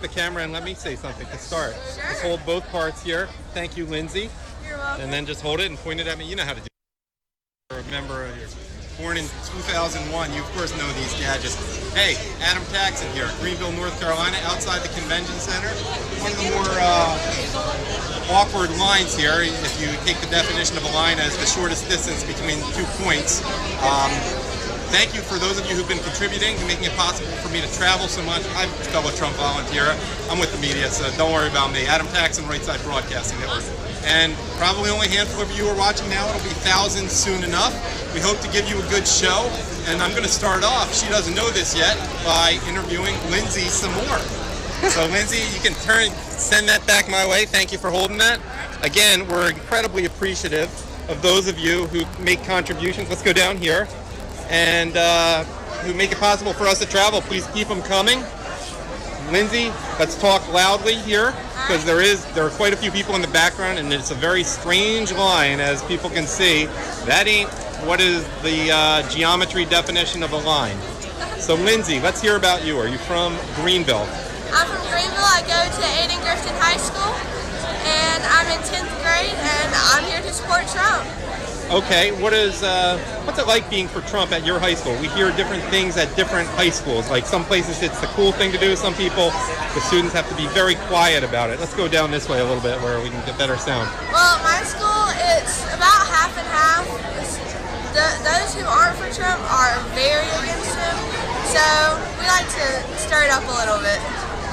The camera and let me say something to start. Sure. Just hold both parts here. Thank you, Lindsay. You're welcome. And then just hold it and point it at me. You know how to do it. Remember, you're born in 2001. You, of course, know these gadgets. Hey, Adam Taxon here, Greenville, North Carolina, outside the convention center. One of the more awkward lines here, if you take the definition of a line as the shortest distance between 2 points. Thank you for those of you who've been contributing to making it possible for me to travel so much. I'm a fellow Trump volunteer. I'm with the media, so don't worry about me. Adam Taxon, Right Side Broadcasting Network. And probably only a handful of you are watching now. It'll be thousands soon enough. We hope to give you a good show. And I'm going to start off, she doesn't know this yet, by interviewing Lindsay some more. So Lindsay, you can send that back my way. Thank you for holding that. Again, we're incredibly appreciative of those of you who make contributions. Let's go down here. And who make it possible for us to travel. Please keep them coming. Lindsay, let's talk loudly here, because there are quite a few people in the background, and it's a very strange line, as people can see. That ain't what is the geometry definition of a line. So Lindsay, let's hear about you. Are you from Greenville? I'm from Greenville. I go to Aiden Griffin High School, and I'm in 10th grade, and I'm here to support Trump. Okay, what's it like being for Trump at your high school? We hear different things at different high schools. Like some places it's the cool thing to do. Some people, the students have to be very quiet about it. Let's go down this way a little bit where we can get better sound. Well, at my school, it's about half and half. Those who aren't for Trump are very against him. So we like to stir it up a little bit.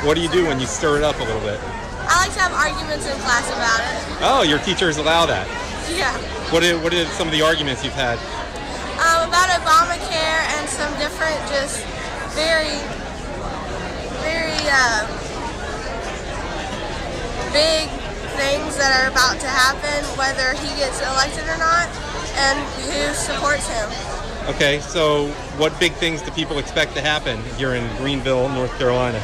What do you do when you stir it up a little bit? I like to have arguments in class about it. Oh, your teachers allow that? Yeah. What are some of the arguments you've had? About Obamacare and some different, just very big things that are about to happen, whether he gets elected or not, and who supports him. Okay, so what big things do people expect to happen here in Greenville, North Carolina?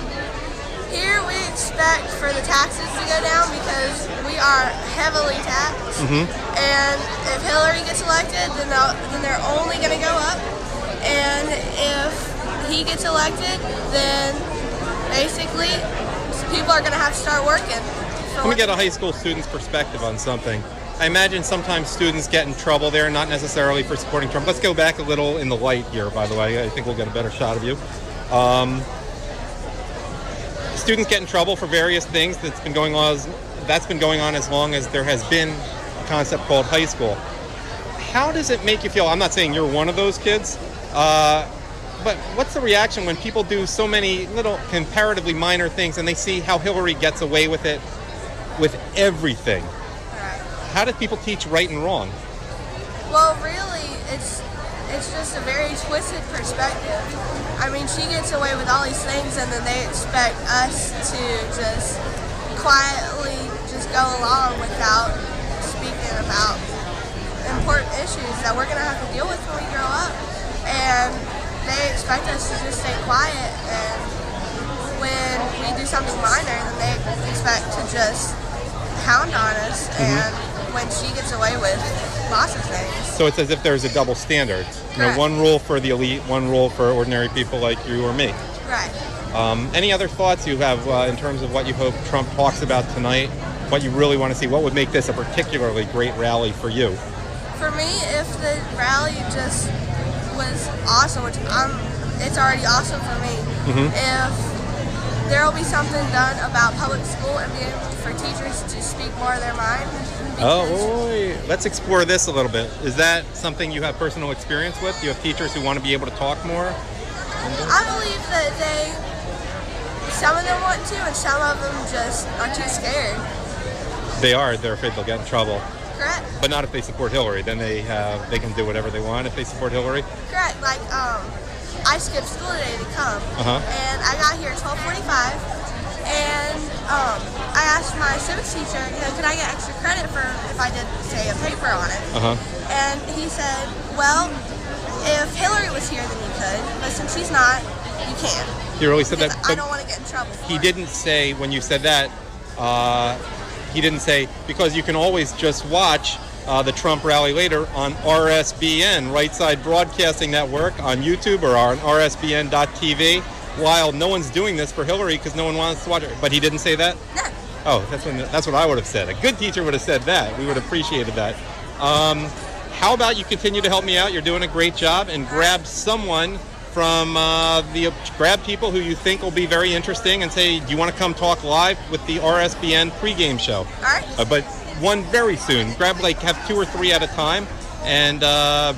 Here we expect for the taxes to go down because we are heavily taxed. Mm-hmm. And if Hillary gets elected, then they're only going to go up. And if he gets elected, then basically people are going to have to start working. Let me get a high school student's perspective on something. I imagine sometimes students get in trouble there, not necessarily for supporting Trump. Let's go back a little in the light here, by the way. I think we'll get a better shot of you. Students get in trouble for various things that's been going on as long as there has been a concept called high school. How does it make you feel? I'm not saying you're one of those kids, but what's the reaction when people do so many little comparatively minor things and they see how Hillary gets away with it with everything? How do people teach right and wrong? Well, really, it's just a very twisted perspective. I mean, she gets away with all these things, and then they expect us to just quietly just go along without speaking about important issues that we're going to have to deal with when we grow up. And they expect us to just stay quiet, and when we do something minor, then they expect to just hound on us. Mm-hmm. And when she gets away with lots of things. So it's as if there's a double standard. You know, one rule for the elite, one rule for ordinary people like you or me. Right. Any other thoughts you have in terms of what you hope Trump talks about tonight? What you really want to see? What would make this a particularly great rally for you? For me, if the rally just was awesome, which it's already awesome for me. Mm-hmm. If there will be something done about public school and be able for teachers to speak more of their mind. Let's explore this a little bit. Is that something you have personal experience with? Do you have teachers who want to be able to talk more? I believe that some of them want to, and some of them just are too scared. They're afraid they'll get in trouble. Correct. But not if they support Hillary. Then they can do whatever they want if they support Hillary. Correct. Like I skipped school today to come, and I got here at 12:45. And I asked my civics teacher, could I get extra credit for if I did, say, a paper on it? And he said, well, if Hillary was here, then you could. But since she's not, you can't. He really said that? I don't want to get in trouble for He didn't say, when you said that, he didn't say, because you can always just watch the Trump rally later on RSBN, Right Side Broadcasting Network, on YouTube or on rsbn.tv. while no one's doing this for Hillary because no one wants to watch her. But he didn't say that? No. Oh, that's what I would have said. A good teacher would have said that. We would have appreciated that. How about you continue to help me out? You're doing a great job, and grab someone from grab people who you think will be very interesting and say, do you want to come talk live with the RSBN pregame show? All right. But one very soon. Have 2 or 3 at a time, and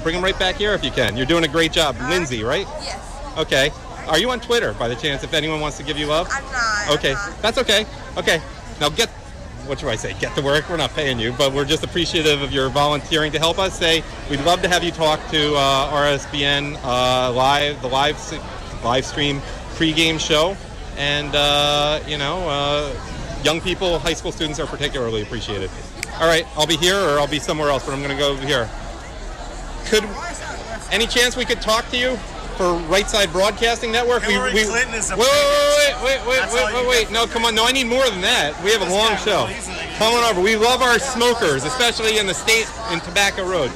bring them right back here if you can. You're doing a great job. Lindsay, right? Yes. Okay. Are you on Twitter by the chance, if anyone wants to give you love? I'm not. Okay. I'm not. That's okay. Okay. Now what should I say? Get to work. We're not paying you, but we're just appreciative of your volunteering to help us. We'd love to have you talk to RSBN the live stream pregame show, and young people, high school students are particularly appreciated. All right, I'll be here or I'll be somewhere else, but I'm going to go over here. Any chance we could talk to you for Right Side Broadcasting Network? Hillary Clinton is a Wait. No, come on. No, I need more than that. We have a long show. Come on over. We love our smokers, especially in the state in Tobacco Road.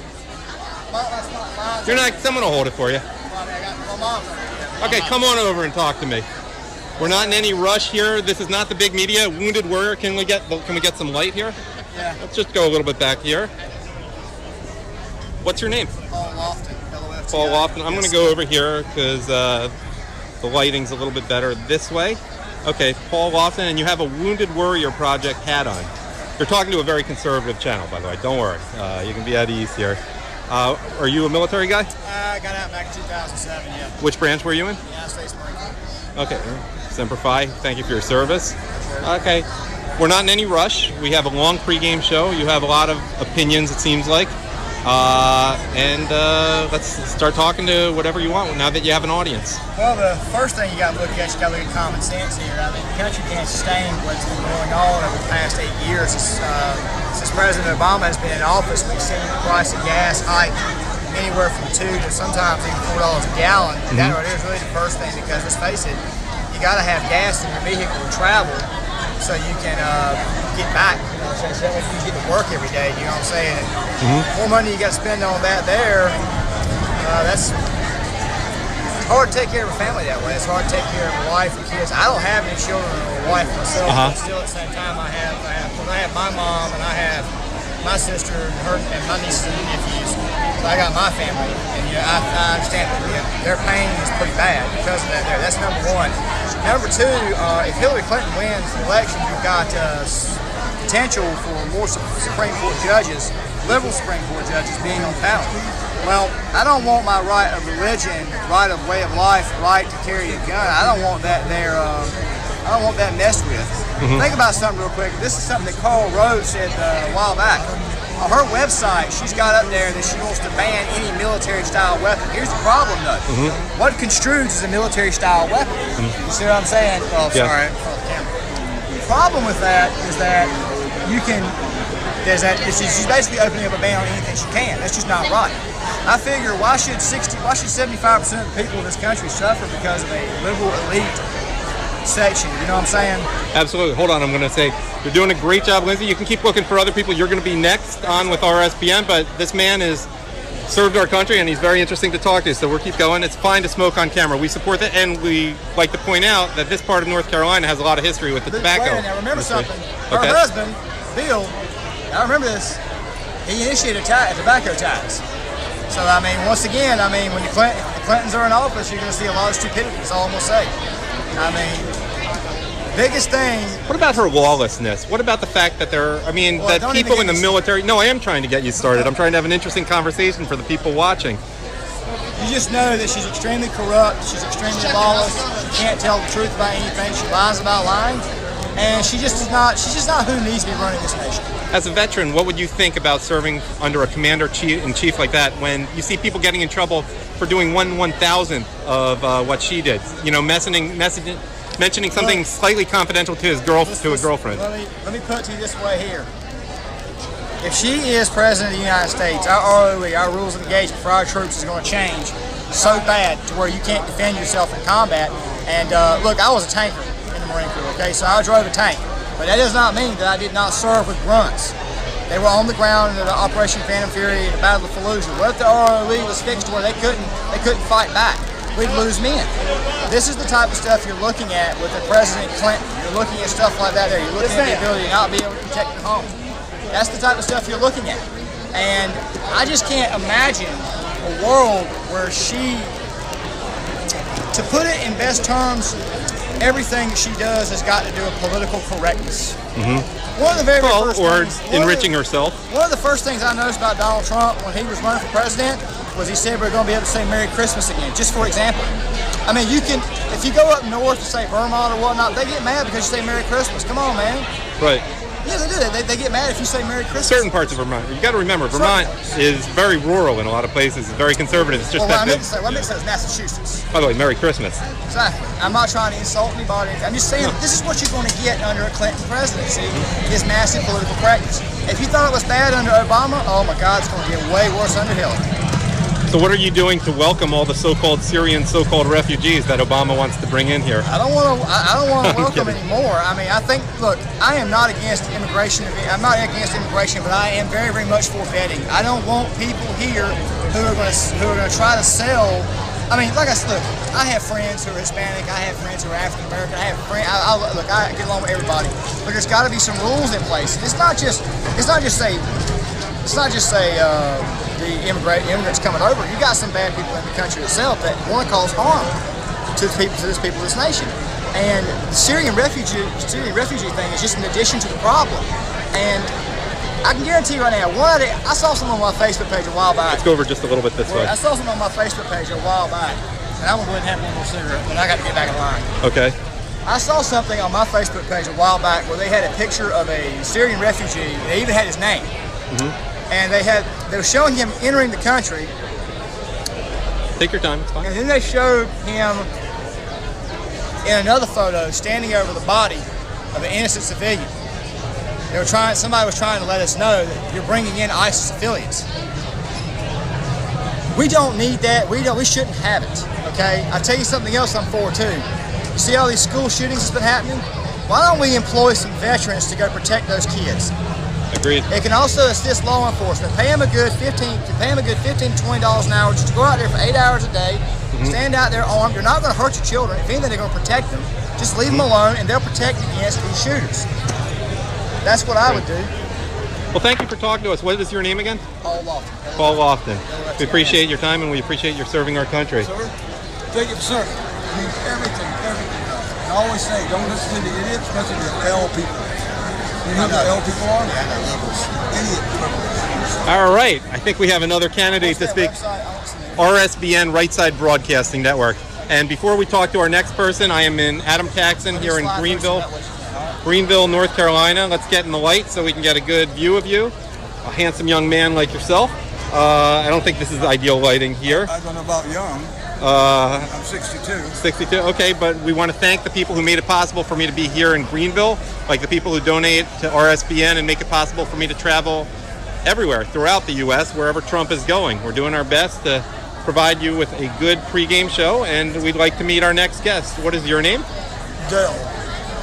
Someone will hold it for you. Okay, come on over and talk to me. We're not in any rush here. This is not the big media. Wounded Warrior, can we get some light here? Yeah. Let's just go a little bit back here. What's your name? Paul Lofton. Paul Lofton. I'm going to go over here because the lighting's a little bit better this way. Okay, Paul Lofton, and you have a Wounded Warrior Project hat on. You're talking to a very conservative channel, by the way. Don't worry. You can be at ease here. Are you a military guy? I got out back in 2007, yeah. Which branch were you in? United States Marine Corps. Okay. Semper Fi. Thank you for your service. Okay. We're not in any rush. We have a long pregame show. You have a lot of opinions, it seems like. Let's start talking to whatever you want now that you have an audience. Well, the first thing you got to look at, you got to look at common sense here. I mean, the country can't sustain what's been going on over the past 8 years. Since President Obama has been in office, we've seen the price of gas hike anywhere from $2 to sometimes even $4 a gallon. Mm-hmm. That right there is really the first thing, because let's face it, you got to have gas in your vehicle to travel so you can get back. So that way you get to work every day. You know what I'm saying? And more money you got to spend on that there. It's hard to take care of a family that way. It's hard to take care of a wife and kids. I don't have any children or a wife myself, but still at the same time I have my mom, and I have my sister and my nieces and nephews. So I got my family, and I understand that their pain is pretty bad because of that there. That's number one. Number two, if Hillary Clinton wins the election, you've got potential for more Supreme Court judges, liberal Supreme Court judges being on power. Well, I don't want my right of religion, right of way of life, right to carry a gun. I don't want that there. I don't want that messed with. Think about something real quick. This is something that Carl Rhodes said a while back. On her website, she's got up there that she wants to ban any military-style weapon. Here's the problem, though. What construes as a military-style weapon? You see what I'm saying? Oh, sorry. The problem with that is that she's basically opening up a ban on anything she can. That's just not right. I figure, why should 75% of the people in this country suffer because of a liberal elite section? You know what I'm saying? Absolutely. Hold on, I'm going to say, you're doing a great job, Lindsay. You can keep looking for other people. You're going to be next on with RSBN, but this man has served our country, and he's very interesting to talk to, so we'll keep going. It's fine to smoke on camera. We support that, and we like to point out that this part of North Carolina has a lot of history with the tobacco. Now remember something. Her husband, Bill, I remember this, he initiated a tobacco tax. So, I mean, once again, when the Clintons are in office, you're going to see a lot of stupidity. That's all I'm going to say. I mean, biggest thing. What about her lawlessness? What about the fact that that people in the military? No, I am trying to get you started. I'm trying to have an interesting conversation for the people watching. You just know that she's extremely corrupt. She's extremely lawless. She can't tell the truth about anything. She lies about lying, and she's just not who needs to be running this nation. As a veteran, what would you think about serving under a commander-in-chief like that when you see people getting in trouble for doing 1/1000th of what she did? You know, mentioning something slightly confidential to his girlfriend. Let me put it to you this way here. If she is president of the United States, our ROE, our rules of engagement for our troops is going to change so bad to where you can't defend yourself in combat. And look, I was a tanker in the Marine Corps, okay? So I drove a tank. But that does not mean that I did not serve with grunts. They were on the ground in the Operation Phantom Fury and the Battle of Fallujah. What if the ROE was fixed to where they couldn't fight back? we'd lose men. This is the type of stuff you're looking at with the President Clinton. You're looking at stuff like that there. You're looking at the ability to not be able to protect your home. That's the type of stuff you're looking at. And I just can't imagine a world where she, to put it in best terms, everything that she does has got to do with political correctness. One of the very first things, enriching herself. One of the first things I noticed about Donald Trump when he was running for president was he said we're going to be able to say Merry Christmas again, just for example. I mean, you can, if you go up north to say Vermont or whatnot, they get mad because you say Merry Christmas. Come on, man. Right. Yeah, they do. They get mad if you say Merry Christmas. Certain parts of Vermont. You got to remember, Vermont is very rural in a lot of places. It's very conservative. It's just what I meant to say is Massachusetts. By the way, Merry Christmas. Exactly. I'm not trying to insult anybody. I'm just saying this is what you're going to get under a Clinton presidency, is massive political correctness. If you thought it was bad under Obama, oh my God, it's going to get way worse under Hillary. So what are you doing to welcome all the so-called Syrian, so-called refugees that Obama wants to bring in here? I don't want to welcome anymore. I mean, I think, look, I am not against immigration. I'm not against immigration, but I am very, very much for vetting. I don't want people here who are going to try to sell. I mean, like I said, look, I have friends who are Hispanic. I have friends who are African American. I have friends. Look, I get along with everybody. But there's got to be some rules in place. It's not just the immigrants coming over. You got some bad people in the country itself that want to cause harm to this people, this nation. And the Syrian refugee thing is just an addition to the problem. And I can guarantee you right now, I saw something on my Facebook page a while back. Let's go over just a little bit this way. I saw something on my Facebook page a while back, and I'm going to go ahead and have one more cigarette, but I got to get back in line. Okay. I saw something on my Facebook page a while back where they had a picture of a Syrian refugee. They even had his name. And they were showing him entering the country. Take your time, it's fine. And then they showed him in another photo standing over the body of an innocent civilian. Somebody was trying to let us know that you're bringing in ISIS affiliates. We don't need that. We shouldn't have it. Okay. I'll tell you something else I'm for too. You see all these school shootings that's been happening? Why don't we employ some veterans to go protect those kids? Agreed. It can also assist law enforcement. Pay them a good $15 to $20 an hour just to go out there for 8 hours a day, stand out there armed. You're not going to hurt your children. If anything, they're going to protect them. Just leave them alone, and they'll protect against these shooters. That's what I would do. Well, thank you for talking to us. What is your name again? Paul Lofton. Paul Lofton. We appreciate your time, and we appreciate your serving our country. Sir, thank you, sir. I mean, everything. I always say, don't listen to the idiots, listen to the L people. You know who the L people are? Idiot. All right. I think we have another candidate to speak. RSBN, Right Side Broadcasting Network. And before we talk to our next person, I am in Adam Taxon here in Greenville, North Carolina. Let's get in the light so we can get a good view of you. A handsome young man like yourself. I don't think this is ideal lighting here. I don't know about young. I'm 62. 62, okay, but we want to thank the people who made it possible for me to be here in Greenville, like the people who donate to RSBN and make it possible for me to travel everywhere throughout the U.S., wherever Trump is going. We're doing our best to provide you with a good pregame show, and we'd like to meet our next guest. What is your name? Dale.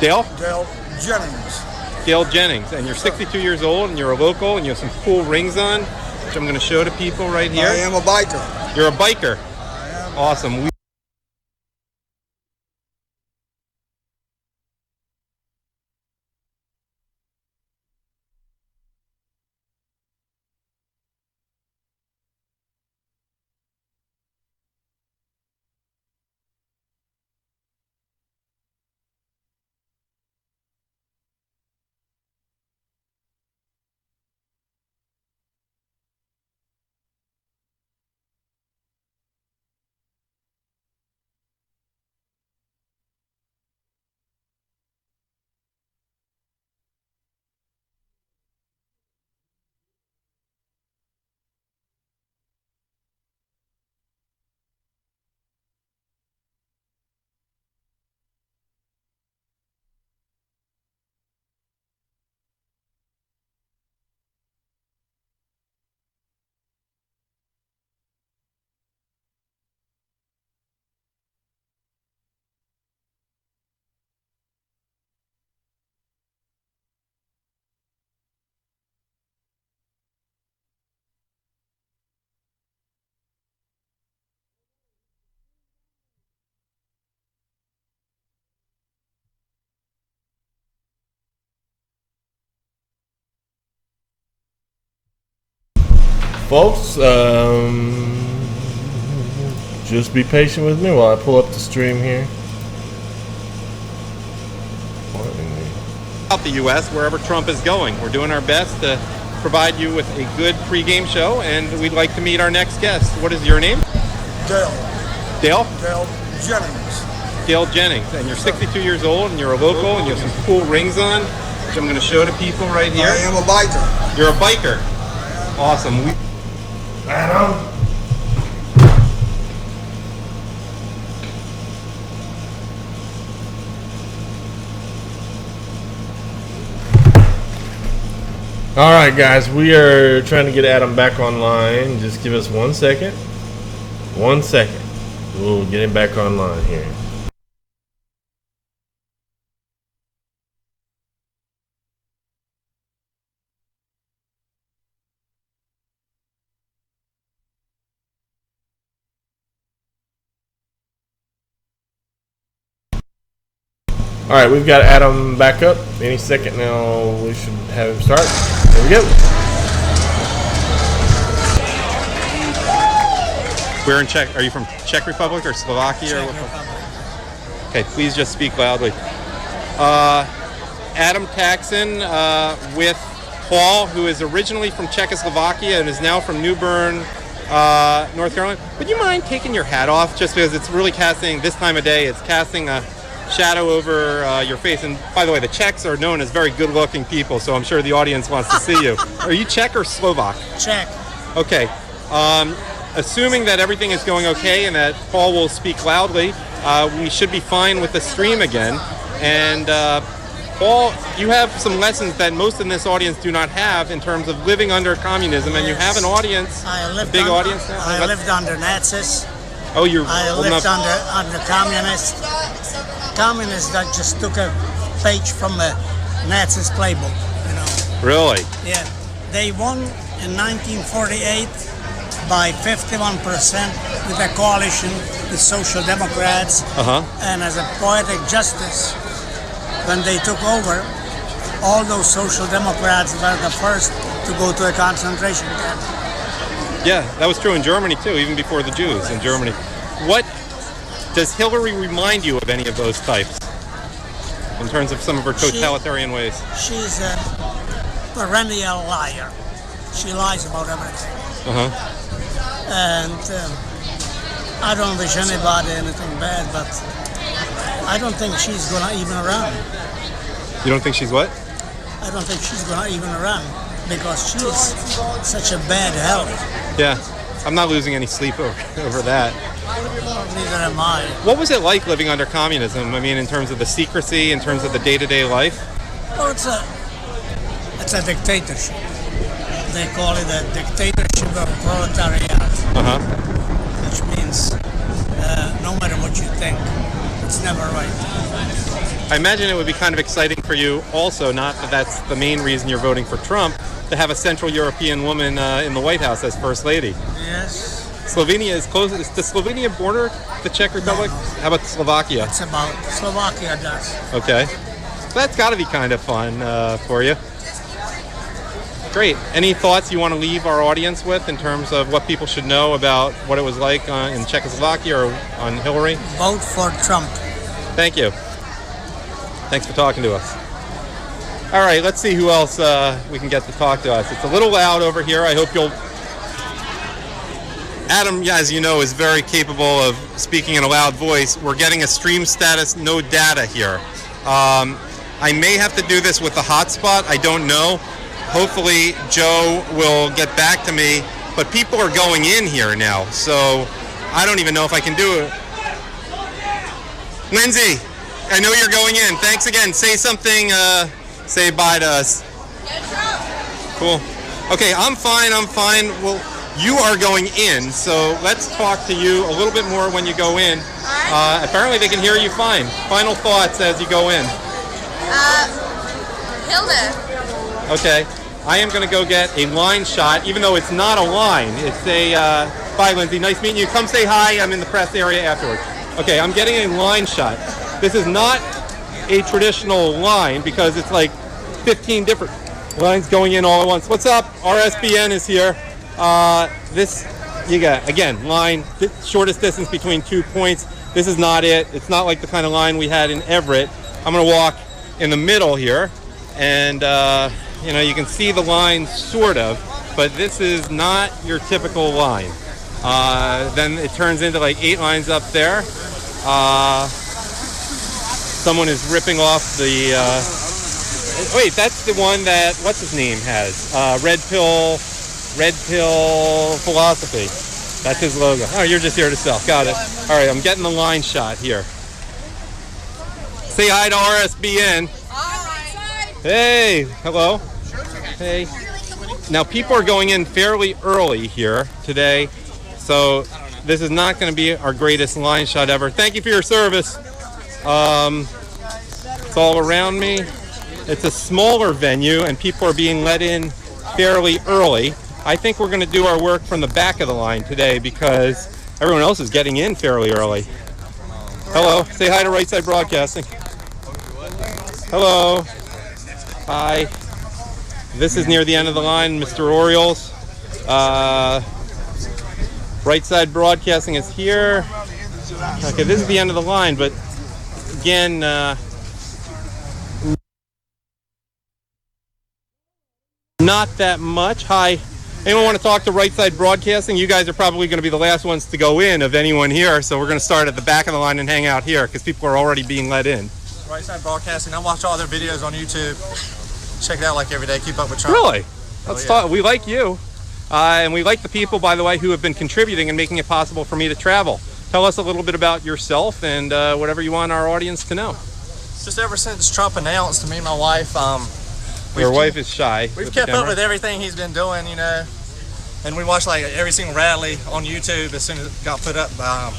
Dale? Dale Jennings. Dale Jennings, and you're 62 years old, and you're a local, and you have some cool rings on, which I'm going to show to people right here. I am a biker. You're a biker. I am. Awesome. folks, just be patient with me while I pull up the stream here. Out the U.S., wherever Trump is going. We're doing our best to provide you with a good pregame show, and we'd like to meet our next guest. What is your name? Dale. Dale? Dale Jennings. Dale Jennings. And you're 62 years old, and you're a local, and you have some cool rings on, which I'm going to show to people right here. I am a biker. You're a biker. Awesome. Adam. All right, guys, we are trying to get Adam back online. Just give us 1 second. 1 second. We'll get him back online here. All right, we've got Adam back up. Any second now, we should have him start. There we go. We're in Czech. Are you from Czech Republic or Slovakia? Czech Republic. Okay, please just speak loudly. Adam Taxon with Paul, who is originally from Czechoslovakia and is now from New Bern, North Carolina. Would you mind taking your hat off, just because it's really casting, this time of day, it's casting a shadow over your face. And by the way, the Czechs are known as very good-looking people, so I'm sure the audience wants to see you. Are you Czech or Slovak? Czech. Okay. Assuming that everything is going okay and that Paul will speak loudly, we should be fine with the stream again. And Paul, you have some lessons that most in this audience do not have in terms of living under communism, and you have an audience, a big audience now. I lived under Nazis. Oh, you're I old lived enough. under communists. Communists that just took a page from the Nazis' playbook, you know. Really? Yeah. They won in 1948 by 51% with a coalition with Social Democrats. And as a poetic justice, when they took over, all those Social Democrats were the first to go to a concentration camp. Yeah, that was true in Germany too, even before the Jews in Germany. What does Hillary remind you of any of those types in terms of some of her totalitarian ways? She's a perennial liar. She lies about everything. And I don't wish anybody anything bad, but I don't think she's gonna even run. You don't think she's what? I don't think she's gonna even run because she's such a bad health. Yeah, I'm not losing any sleep over that. Neither am I. What was it like living under communism? I mean, in terms of the secrecy, in terms of the day-to-day life? Well, it's a dictatorship. They call it a dictatorship of proletariat. Which means no matter what you think, it's never right. I imagine it would be kind of exciting for you also, not that that's the main reason you're voting for Trump, to have a Central European woman in the White House as First Lady. Yes. Slovenia is close. Does Slovenia border the Czech Republic? No. How about Slovakia? It's about Slovakia does. Okay. So that's got to be kind of fun for you. Great. Any thoughts you want to leave our audience with in terms of what people should know about what it was like in Czechoslovakia or on Hillary? Vote for Trump. Thank you. Thanks for talking to us. All right, let's see who else we can get to talk to us. It's a little loud over here. I hope you'll... Adam, as you know, is very capable of speaking in a loud voice. We're getting a stream status, no data here. I may have to do this with the hotspot. I don't know. Hopefully, Joe will get back to me. But people are going in here now, so I don't even know if I can do it. Lindsay, I know you're going in. Thanks again. Say something, say bye to us. Cool. Okay, I'm fine. Well, you are going in, so let's talk to you a little bit more when you go in. Apparently they can hear you fine. Final thoughts as you go in. Hilda. Okay. I am going to go get a line shot, even though it's not a line. It's a, bye Lindsay, nice meeting you. Come say hi, I'm in the press area afterwards. Okay, I'm getting a line shot. This is not a traditional line because it's like 15 different lines going in all at once. What's up? RSBN is here. This, you got, again, line, shortest distance between 2 points. This is not it. It's not like the kind of line we had in Everett. I'm going to walk in the middle here, and you know, you can see the line sort of, but this is not your typical line. Then it turns into like 8 lines up there. Someone is ripping off the, wait, that's the one that, what's his name has? Red Pill Philosophy. That's his logo. Oh, you're just here to sell. Got it. All right, I'm getting the line shot here. Say hi to RSBN. Hey, hello. Hey. Now, people are going in fairly early here today, so this is not going to be our greatest line shot ever. Thank you for your service. It's all around me. It's a smaller venue, and people are being let in fairly early. I think we're going to do our work from the back of the line today because everyone else is getting in fairly early. Hello. Say hi to Right Side Broadcasting. Hello. Hi. This is near the end of the line, Mr. Orioles. Right Side Broadcasting is here. Okay, this is the end of the line, but again, not that much. Hi. Anyone want to talk to Right Side Broadcasting? You guys are probably going to be the last ones to go in of anyone here, so we're going to start at the back of the line and hang out here because people are already being let in. Right Side Broadcasting. I watch all their videos on YouTube. Check it out like every day. Keep up with Trump. Really? Let's talk. We like you. And we like the people, by the way, who have been contributing and making it possible for me to travel. Tell us a little bit about yourself and whatever you want our audience to know. Just ever since Trump announced to me and my wife, your wife is shy. We've kept up with everything he's been doing, you know. And we watched like every single rally on YouTube as soon as it got put up by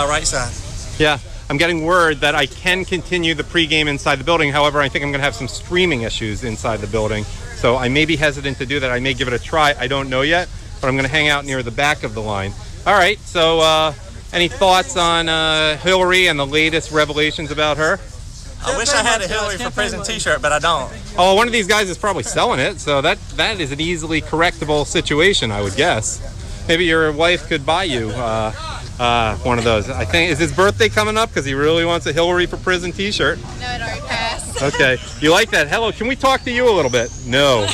Right Side. Yeah. I'm getting word that I can continue the pregame inside the building. However, I think I'm going to have some streaming issues inside the building. So I may be hesitant to do that. I may give it a try. I don't know yet, but I'm going to hang out near the back of the line. All right. So any thoughts on Hillary and the latest revelations about her? I wish I had a Hillary for Prison t-shirt, but I don't. Oh, one of these guys is probably selling it. So that is an easily correctable situation, I would guess. Maybe your wife could buy you one of those. I think, is his birthday coming up? Because he really wants a Hillary for Prison t-shirt. No, it already passed. Okay. You like that? Hello, can we talk to you a little bit? No.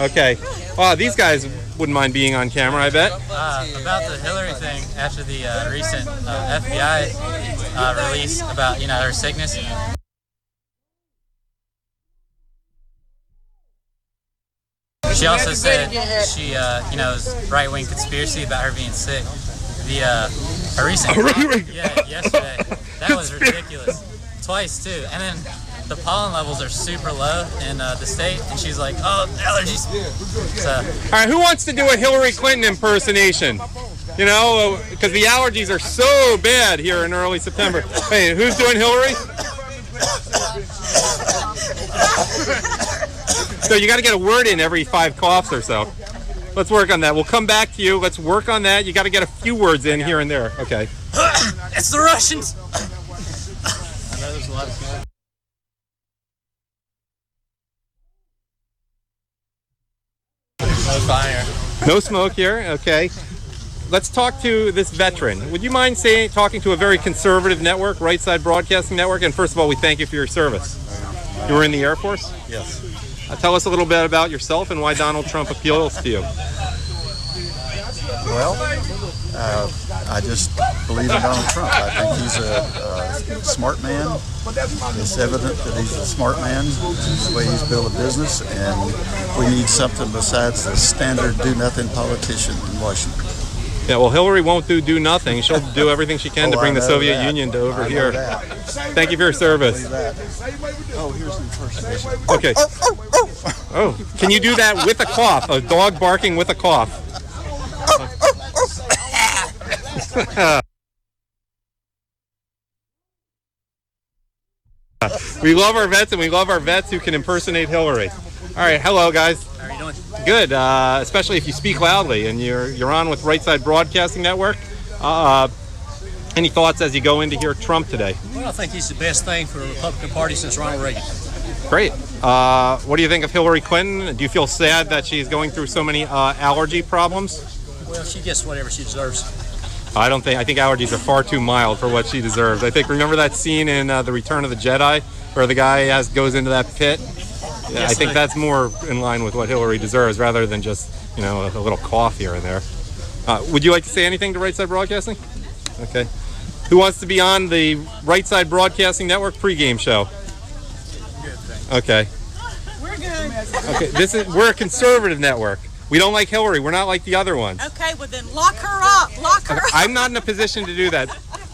Okay. Wow, these guys wouldn't mind being on camera, I bet. About the Hillary thing, after the recent FBI release about, you know, her sickness. She also said she, you know, it was right-wing conspiracy about her being sick. Her recent yesterday, that was ridiculous. Twice too, and then the pollen levels are super low in the state, and she's like, "Oh, allergies." So, all right, who wants to do a Hillary Clinton impersonation? You know, because the allergies are so bad here in early September. Hey, who's doing Hillary? So you got to get a word in every 5 coughs or so. Let's work on that. We'll come back to you. Let's work on that. You got to get a few words in here and there. Okay. it's the Russians. I know there's a lot of smoke. No fire. No smoke here. Okay. Let's talk to this veteran. Would you mind talking to a very conservative network, Right Side Broadcasting Network? And first of all, we thank you for your service. You were in the Air Force? Yes. Tell us a little bit about yourself and why Donald Trump appeals to you. Well, I just believe in Donald Trump. I think he's a smart man. It's evident that he's a smart man, the way he's built a business, and we need something besides the standard do-nothing politician in Washington. Yeah, well, Hillary won't do nothing. She'll do everything she can to bring the Soviet Union to over here. Thank you for your service. Oh, here's the impersonation. Okay. Oh, can you do that with a cough? A dog barking with a cough. We love our vets, and we love our vets who can impersonate Hillary. All right, hello, guys. How are you doing? Good, especially if you speak loudly, and you're on with Right Side Broadcasting Network. Any thoughts as you go in to hear Trump today? Well, I think he's the best thing for the Republican Party since Ronald Reagan. Great. What do you think of Hillary Clinton? Do you feel sad that she's going through so many allergy problems? Well, she gets whatever she deserves. I think allergies are far too mild for what she deserves. I think, remember that scene in The Return of the Jedi where the guy goes into that pit? Yeah, Yes, I think that's more in line with what Hillary deserves rather than just, a little cough here and there. Would you like to say anything to Right Side Broadcasting? Okay. Who wants to be on the Right Side Broadcasting Network pregame show? Okay. We're good. Okay. We're a conservative network. We don't like Hillary. We're not like the other ones. Okay, well then lock her up. Lock her up. I'm not in a position to do that.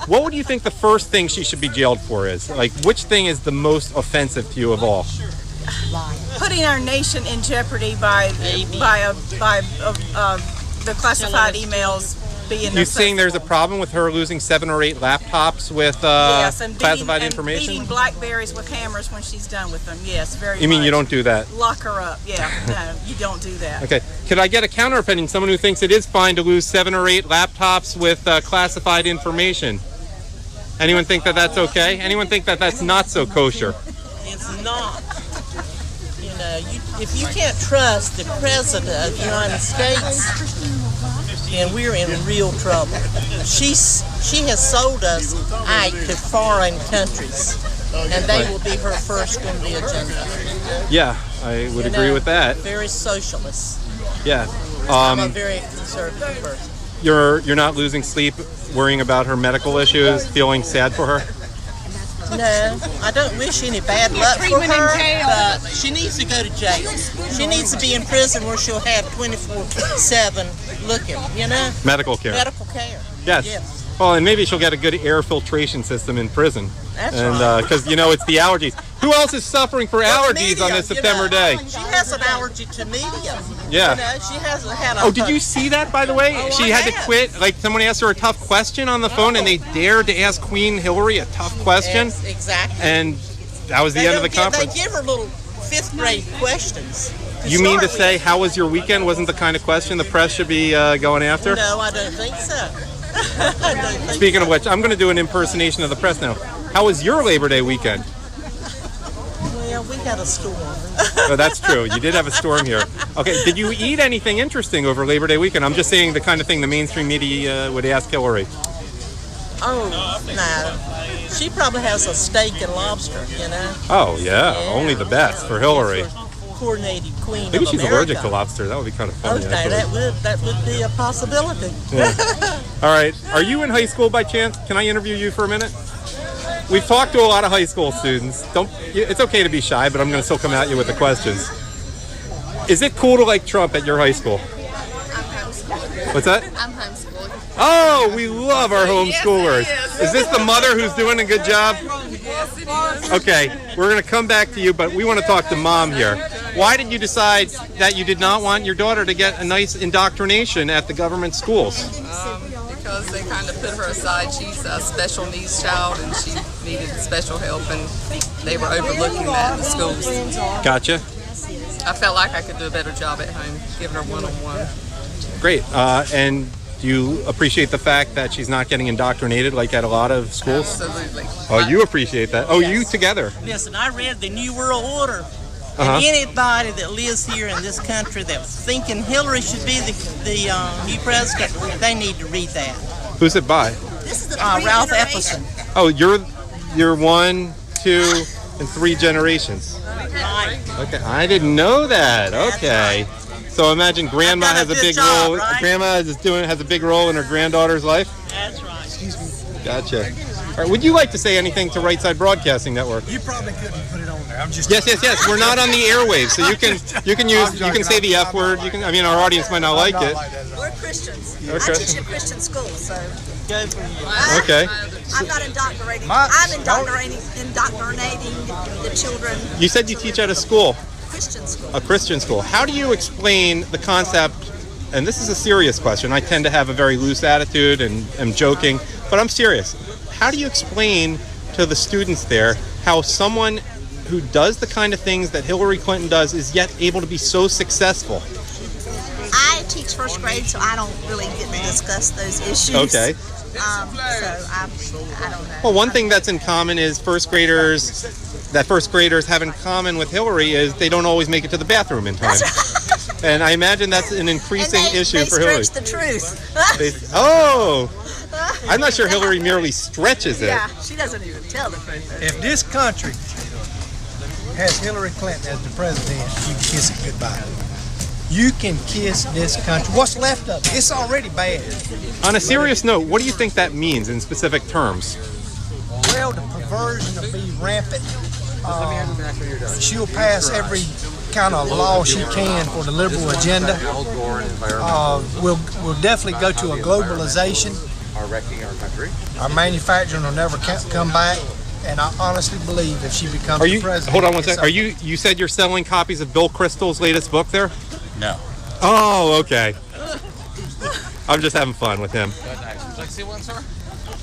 What would you think the first thing she should be jailed for is? Like, which thing is the most offensive to you of all? Putting our nation in jeopardy by the classified emails being. You saying there's a problem with her losing 7 or 8 laptops with yes, and classified beating, information? And beating blackberries with hammers when she's done with them. Yes, very. You mean much. you don't do that? Lock her up. Yeah, no, you don't do that. Okay. Could I get a counter opinion? Someone who thinks it is fine to lose 7 or 8 laptops with classified information. Anyone think that that's okay? Anyone think that that's not so kosher? It's not. If you can't trust the President of the United States, then we're in real trouble. She has sold us Ike to foreign countries, and they will be her first on the agenda. Yeah, I would agree with that. Very socialist. Yeah. I'm a very conservative person. You're not losing sleep worrying about her medical issues, feeling sad for her? No, I don't wish any bad luck for her, but she needs to go to jail. She needs to be in prison where she'll have 24/7 looking, Medical care. Medical care. Yes. Well, and maybe she'll get a good air filtration system in prison. That's right. Because, it's the allergies. Who else is suffering for allergies on this September day? She has an allergy to medium. Yeah. She hasn't had a... Oh, did you see that, by the way? She had to quit. Like, someone asked her a tough question on the phone, and they dared to ask Queen Hillary a tough question. Yes, exactly. And that was the end of the conference. They give her little 5th grade questions. You mean to say, how was your weekend? Wasn't the kind of question the press should be going after? No, I don't think so. Speaking of which, I'm going to do an impersonation of the press now. How was your Labor Day weekend? Well, we had a storm. Oh, that's true. You did have a storm here. Okay, did you eat anything interesting over Labor Day weekend? I'm just saying the kind of thing the mainstream media would ask Hillary. Oh, no. She probably has a steak and lobster, Oh, yeah. Only the best for Hillary. Coordinated queen Maybe of she's America. allergic to lobster. That would be kind of funny. Okay, actually. that would be a possibility. Yeah. All right. Are you in high school by chance? Can I interview you for a minute? We've talked to a lot of high school students. It's okay to be shy, but I'm going to still come at you with the questions. Is it cool to like Trump at your high school? I'm homeschooled. What's that? I'm homeschooled. Oh, we love our homeschoolers. Yes, is this the mother who's doing a good job? Yes, it is. Okay, we're going to come back to you, but we want to talk to Mom here. Why did you decide that you did not want your daughter to get a nice indoctrination at the government schools? Because they kind of put her aside. She's a special needs child and she needed special help, and they were overlooking that in the schools. Gotcha. I felt like I could do a better job at home, giving her one-on-one. Great. And do you appreciate the fact that she's not getting indoctrinated like at a lot of schools? Absolutely. Oh, you appreciate that. Oh, you together. Listen, I read the New World Order. And anybody that lives here in this country that's thinking Hillary should be the new president, they need to read that. Who's it by? Ralph Epperson. Oh, you're 1, 2, and 3 generations. Right. Okay, I didn't know that. Okay. So imagine Grandma has a big role. Right? Grandma has a big role in her granddaughter's life. That's right. Gotcha. All right, would you like to say anything to Right Side Broadcasting Network? You probably couldn't put it on there. I'm just. Yes. We're not on the airwaves, so you can say the F word. Our audience might not like it. We're Christians. Okay. I teach in a Christian school, so. Okay. I'm not indoctrinating. I'm indoctrinating the children. You said you teach at a school. Christian school. A Christian school. How do you explain the concept? And this is a serious question. I tend to have a very loose attitude and am joking, but I'm serious. How do you explain to the students there how someone who does the kind of things that Hillary Clinton does is yet able to be so successful? I teach first grade, so I don't really get to discuss those issues. Okay. So I don't know. Well, one thing that's in common is first graders that first graders have in common with Hillary is they don't always make it to the bathroom in time. And I imagine that's an increasing issue for Hillary. They stretch the truth. I'm not sure Hillary merely stretches it. Yeah, she doesn't even tell the truth. If this country has Hillary Clinton as the president, you kiss it goodbye. You can kiss this country. What's left of it? It's already bad. On a serious note, what do you think that means in specific terms? Well, the perversion will be rampant. She'll pass every kind of law she can for the liberal agenda. We'll definitely go to a globalization. Our manufacturing will never come back. And I honestly believe if she becomes the president... Hold on one second. You said you're selling copies of Bill Kristol's latest book there? No. Oh, okay. I'm just having fun with him. Would you like to see one, sir?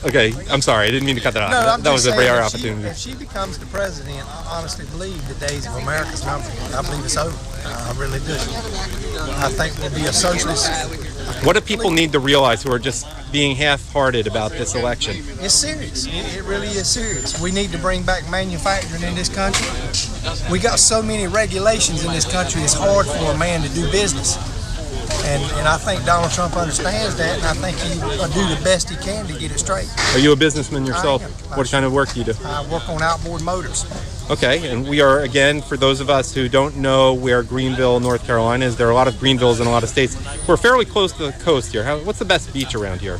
Okay, I'm sorry. I didn't mean to cut that off. No, that was a rare opportunity. If she becomes the president, I honestly believe the days of America's numbered. I believe it's over. I really do. I think we'll be a socialist. What do people need to realize who are just being half-hearted about this election? It's serious. It really is serious. We need to bring back manufacturing in this country. We got so many regulations in this country, it's hard for a man to do business. And I think Donald Trump understands that, and I think he will do the best he can to get it straight. Are you a businessman yourself? What kind of work do you do? I work on outboard motors. Okay, and we are, again, for those of us who don't know where Greenville, North Carolina is, there are a lot of Greenvilles in a lot of states. We're fairly close to the coast here. What's the best beach around here?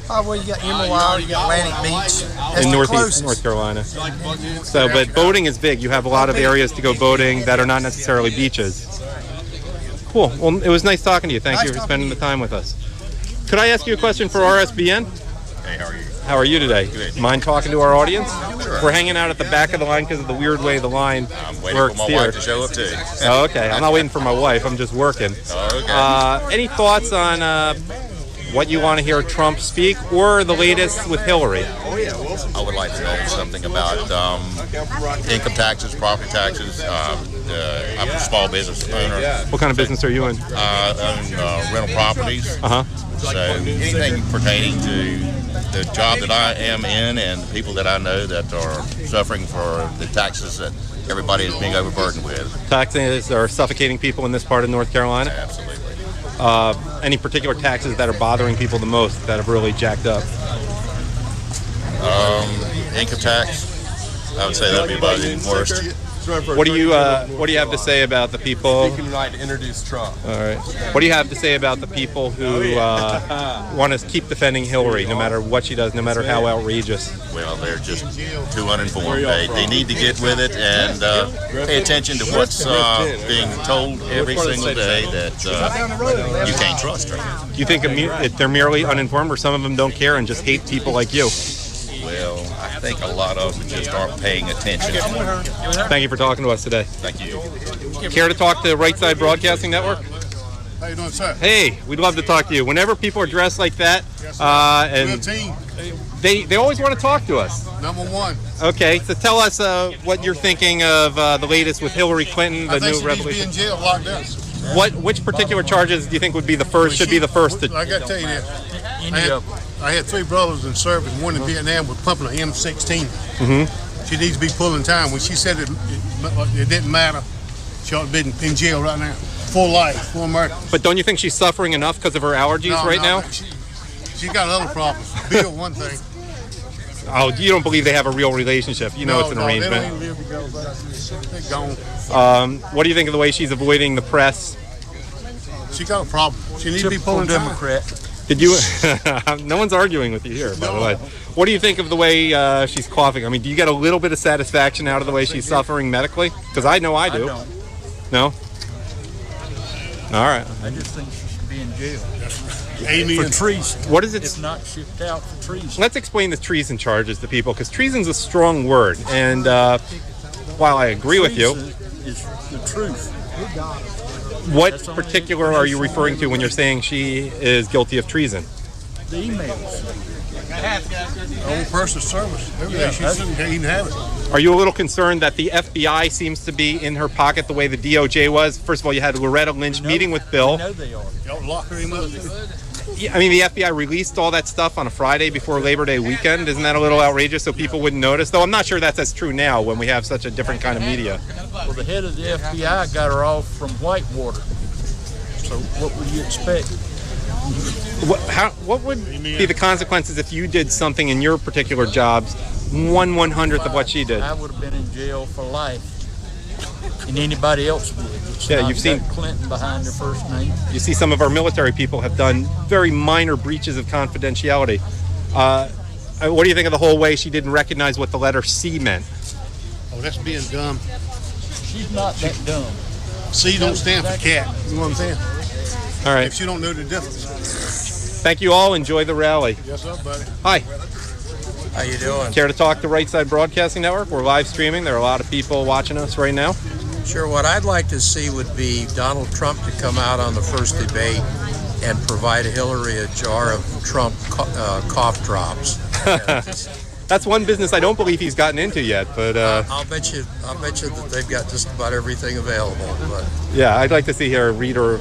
Well, you got Emerald Isle, you got Atlantic Beach. That's in northeast closest. North Carolina. So, but boating is big. You have a lot of areas to go boating that are not necessarily beaches. Cool. Well, it was nice talking to you. Thank you for spending the time with us. Could I ask you a question for RSBN? Hey, how are you? How are you today? Good. Mind talking to our audience? Sure. We're hanging out at the back of the line because of the weird way the line I'm waiting works for my here. wife to show up too. Oh, okay. I'm not waiting for my wife. I'm just working. Okay. Any thoughts on what you want to hear Trump speak or the latest with Hillary? I would like to know something about income taxes, property taxes. I'm a small business owner. What kind of business are you in? I own rental properties. So anything pertaining to the job that I am in and the people that I know that are suffering for the taxes that everybody is being overburdened with. Taxes are suffocating people in this part of North Carolina? Absolutely. Any particular taxes that are bothering people the most that have really jacked up? Income tax, I would say that would be about the worst. What do you have to say about the people? Speaking right to introduce Trump. All right. What do you have to say about the people who want to keep defending Hillary, no matter what she does, no matter how outrageous? Well, they're just too uninformed. They need to get with it and pay attention to what's being told every single day that you can't trust. Do you think they're merely uninformed, or some of them don't care and just hate people like you? Well, I think a lot of them just aren't paying attention. Thank you for talking to us today. Thank you. Care to talk to Right Side Broadcasting Network? How you doing, sir? Hey, we'd love to talk to you. Whenever people are dressed like that, and team. they always want to talk to us. Number one. Okay, so tell us what you're thinking of the latest with Hillary Clinton, the new revolution. Needs to be in jail, locked up. Which particular charges do you think would be the first? Should be the first to? I got to tell you this. I had three brothers in service. One in Vietnam was pumping an M16. Mm-hmm. She needs to be pulling time. When she said it didn't matter, she ought to be in jail right now. Full life, full murder. But don't you think she's suffering enough because of her allergies now? She's got other problems. Bill, one thing. Oh, you don't believe they have a real relationship? You know it's an arrangement. They don't even live together. They're gone. What do you think of the way she's avoiding the press? She got a problem. She needs to be pulling Democrat. Did you? No one's arguing with you here, by the way. What do you think of the way she's coughing? I mean, do you get a little bit of satisfaction out of the way she's suffering medically? Because I know I do. No? All right. I just think she should be in jail. Amen. For treason. What is it? If not shipped out for treason. Let's explain the treason charges to people, because treason's a strong word. And while I agree with you, is the truth. what particular are you referring to when you're saying she is guilty of treason? The emails. Old person service. Everything she can't even have it. Are you a little concerned that the FBI seems to be in her pocket the way the DOJ was? First of all, you had Loretta Lynch meeting with Bill. I know they are. Y'all lock her in up. I mean, the FBI released all that stuff on a Friday before Labor Day weekend. Isn't that a little outrageous so people wouldn't notice? Though I'm not sure that's as true now when we have such a different kind of media. Well, the head of the FBI got her off from Whitewater. So what would you expect? What would be the consequences if you did something in your particular jobs 1/100th of what she did? I would have been in jail for life, and anybody else would. Yeah, you've seen Clinton behind their first name. You see some of our military people have done very minor breaches of confidentiality. What do you think of the whole way she didn't recognize what the letter C meant? Oh, that's being dumb. She's not that dumb. C don't stand for cat. You know what I'm saying? All right. If you don't know the difference. Thank you all. Enjoy the rally. Yes, sir, buddy. Hi. How you doing? Care to talk to Right Side Broadcasting Network? We're live streaming. There are a lot of people watching us right now. Sure. What I'd like to see would be Donald Trump to come out on the first debate and provide Hillary a jar of Trump cough drops. That's one business I don't believe he's gotten into yet, but I'll bet you that they've got just about everything available. But yeah, I'd like to see her read her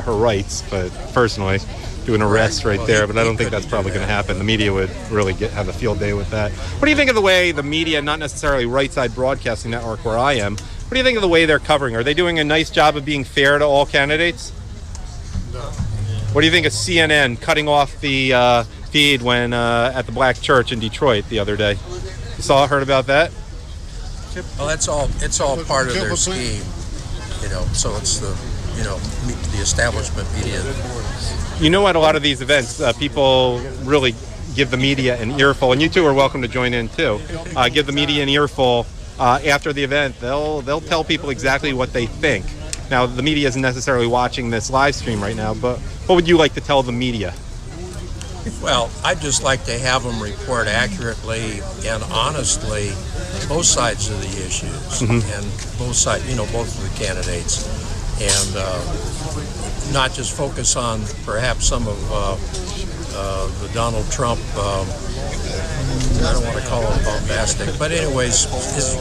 rights, but personally, do an arrest right there. But I don't think that's probably going to happen. The media would really have a field day with that. What do you think of the way the media, not necessarily Right Side Broadcasting Network where I am, what do you think of the way they're covering? Are they doing a nice job of being fair to all candidates? No. What do you think of CNN cutting off the feed when at the Black Church in Detroit the other day? You heard about that? Well, it's all part of their scheme, So it's the establishment media. You know, at a lot of these events, people really give the media an earful, and you two are welcome to join in too. Give the media an earful after the event. They'll tell people exactly what they think. Now, the media isn't necessarily watching this live stream right now, but what would you like to tell the media? Well, I'd just like to have them report accurately and honestly both sides of the issues and both sides, both of the candidates, and not just focus on perhaps some of the Donald Trump. I don't want to call it bombastic, but anyways,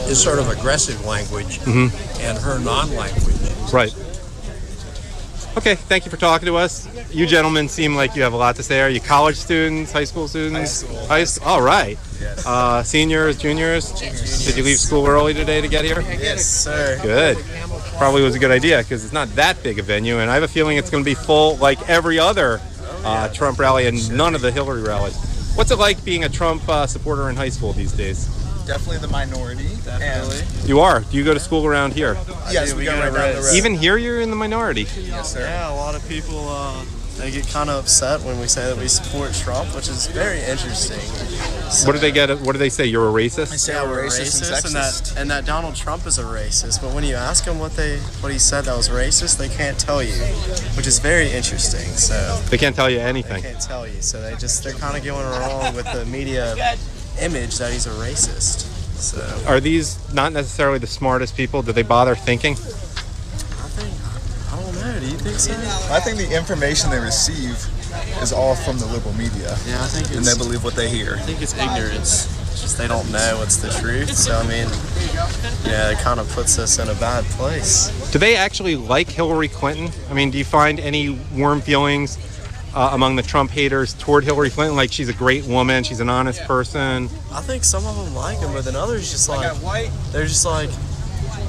is sort of aggressive language and her non-language. Right. Okay, thank you for talking to us. You gentlemen seem like you have a lot to say. Are you college students, high school students? High school. All right. Yes. Seniors, juniors? Did you leave school early today to get here? Yes, sir. Good. Probably was a good idea because it's not that big a venue, and I have a feeling it's going to be full like every other Trump rally and none of the Hillary rallies. What's it like being a Trump supporter in high school these days? Definitely the minority. Definitely. You are? Do you go to school around here? Yes, we go right down the road. Even here you're in the minority? Yes, sir. Yeah, a lot of people, they get kind of upset when we say that we support Trump, which is very interesting. So, what do they say? You're a racist? They say we're racist and that Donald Trump is a racist. But when you ask him what he said that was racist, they can't tell you, which is very interesting. So they can't tell you anything. They can't tell you. So they're kind of going along with the media image that he's a racist. So are these not necessarily the smartest people? Do they bother thinking? I don't know. Do you think so? I think the information they receive is all from the liberal media. Yeah, I think and they believe what they hear. I think it's ignorance. It's just they don't know what's the truth. So I mean, it kind of puts us in a bad place. Do they actually like Hillary Clinton? I mean, do you find any warm feelings among the Trump haters toward Hillary Clinton? Like she's a great woman, she's an honest person. I think some of them like him, but then others just they're just like,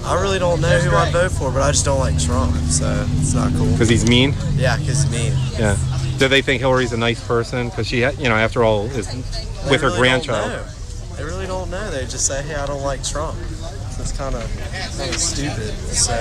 I really don't know who I'd vote for, but I just don't like Trump, so it's not cool. Because he's mean? Yeah, because he's mean. Yeah. Do they think Hillary's a nice person? Because she, after all, is with her grandchild. They really don't know. They just say, hey, I don't like Trump. So it's kind of stupid. So.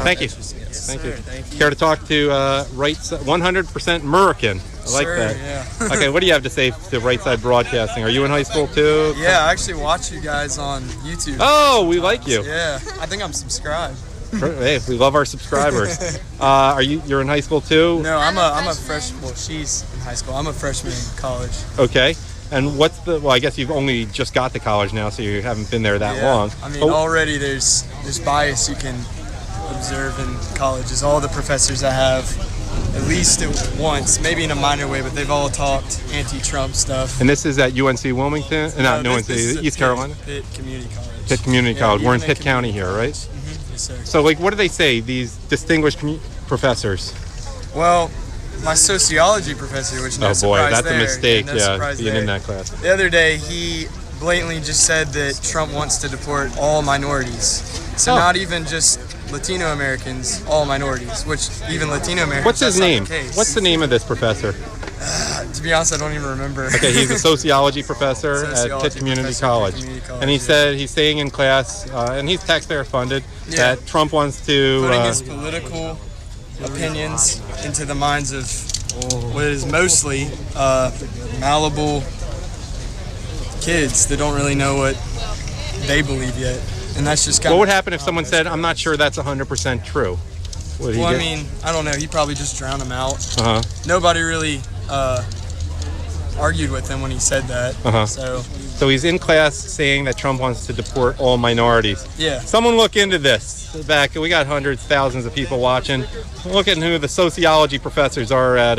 Thank you. Thank you. Care to talk to 100% American? I like that. Yeah. Okay, what do you have to say to Right Side Broadcasting? Are you in high school too? Yeah, I actually watch you guys on YouTube. Oh, we like you. Yeah, I think I'm subscribed. Hey, we love our subscribers. You're in high school too? No, I'm a freshman. Well, she's in high school. I'm a freshman in college. Okay. And well, I guess you've only just got to college now, so you haven't been there that long. I mean, already there's bias you can observe in colleges. All the professors I have, at least once, maybe in a minor way, but they've all talked anti-Trump stuff. And this is at UNC Wilmington? East Carolina? Pitt Community College. Pitt Community College. We're in Pitt County here, right? Yes, sir. So, what do they say, these distinguished professors? Well, my sociology professor, which no Oh boy, surprise that's there. a mistake. no Yeah, surprise being there. in that class. The other day, he blatantly just said that Trump wants to deport all minorities. So Oh. not even just Latino Americans, all minorities, which even Latino Americans. What's his that's not name? the case. What's the name of this professor? To be honest, I don't even remember. Okay, he's a sociology professor at Sociology Pitt Community professor at College. Pitt Community College, And he yeah. said he's saying in class, and he's taxpayer funded, Yeah. that Trump wants to. Putting his political opinions into the minds of what is mostly malleable kids that don't really know what they believe yet. And that's just kind What of. would happen if someone said, I'm not sure that's 100% true? Would he Well, I get- mean, I don't know. He probably just drowned him out. Uh-huh. Nobody really argued with him when he said that. Uh-huh. So, he's in class saying that Trump wants to deport all minorities. yeah. Someone look into this. Back, we got hundreds, thousands of people watching. Look at who the sociology professors are at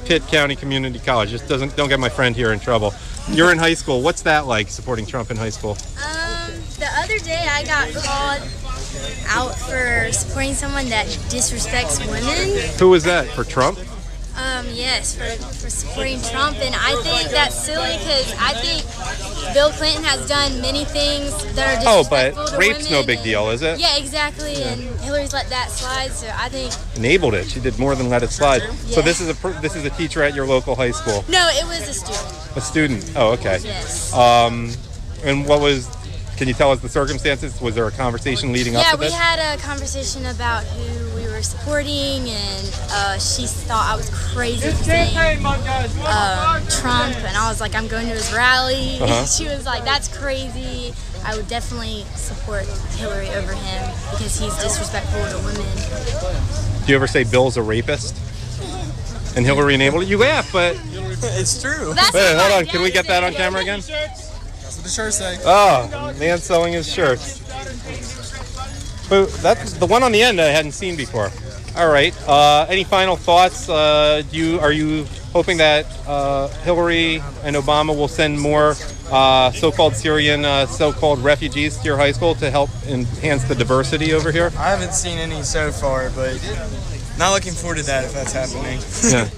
Pitt County Community College. Just don't get my friend here in trouble. You're in high school. What's that like, supporting Trump in high school? The other day I got called out for supporting someone that disrespects women. Who was that? For Trump? Yes, for supporting Trump, and I think that's silly because I think Bill Clinton has done many things that are Oh, disrespectful but to rape's women no big deal, is it? Yeah, exactly, and Hillary's let that slide, so I think. Enabled it. She did more than let it slide. So Yeah. this is a teacher at your local high school. No, it was a student. A student. Oh, okay. Yes. And what was? Can you tell us the circumstances? Was there a conversation leading up Yeah, to we this? had a conversation about who we were supporting, and she thought I was crazy for saying Trump, and I was like, I'm going to his rally. Uh-huh. She was like, that's crazy. I would definitely support Hillary over him because he's disrespectful to women. Do you ever say Bill's a rapist? And Hillary enabled it? You laugh, but It's true. That's wait, what hold my on. Can we get that on dad camera again? That's what the shirts say. Oh, man sewing his shirts. But that's the one on the end I hadn't seen before. All right. Any final thoughts? Are you hoping that Hillary and Obama will send more so-called Syrian, so-called refugees to your high school to help enhance the diversity over here? I haven't seen any so far, but not looking forward to that if that's happening. Yeah.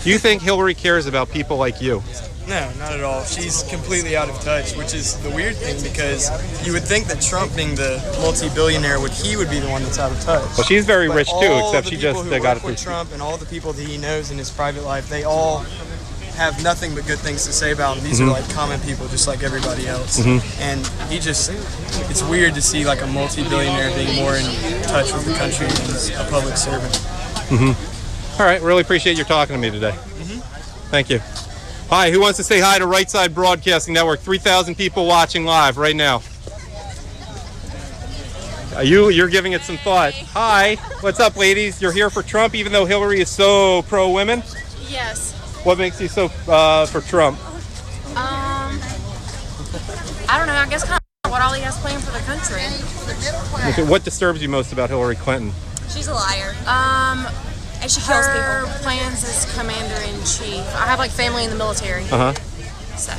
Do you think Hillary cares about people like you? No, not at all. She's completely out of touch, which is the weird thing because you would think that Trump, being the multi-billionaire, he would be the one that's out of touch. Well, she's very But rich too, all except the she people just who got work it with through. Trump and all the people that he knows in his private life, they all have nothing but good things to say about him. These Mhm. are like common people, just like everybody else. Mhm. And it's weird to see like a multi-billionaire being more in touch with the country than a public servant. All right, really appreciate your talking to me today. Thank you. Hi, who wants to say hi to Right Side Broadcasting Network? 3,000 people watching live right now. You're giving it some thought. Hi, what's up, ladies? You're here for Trump, even though Hillary is so pro-women? Yes. What makes you so for Trump? I don't know. I guess kind of what all he has planned for the country. Okay, what disturbs you most about Hillary Clinton? She's a liar. And she kills people. Her plans as commander-in-chief. I have like family in the military. Uh-huh. So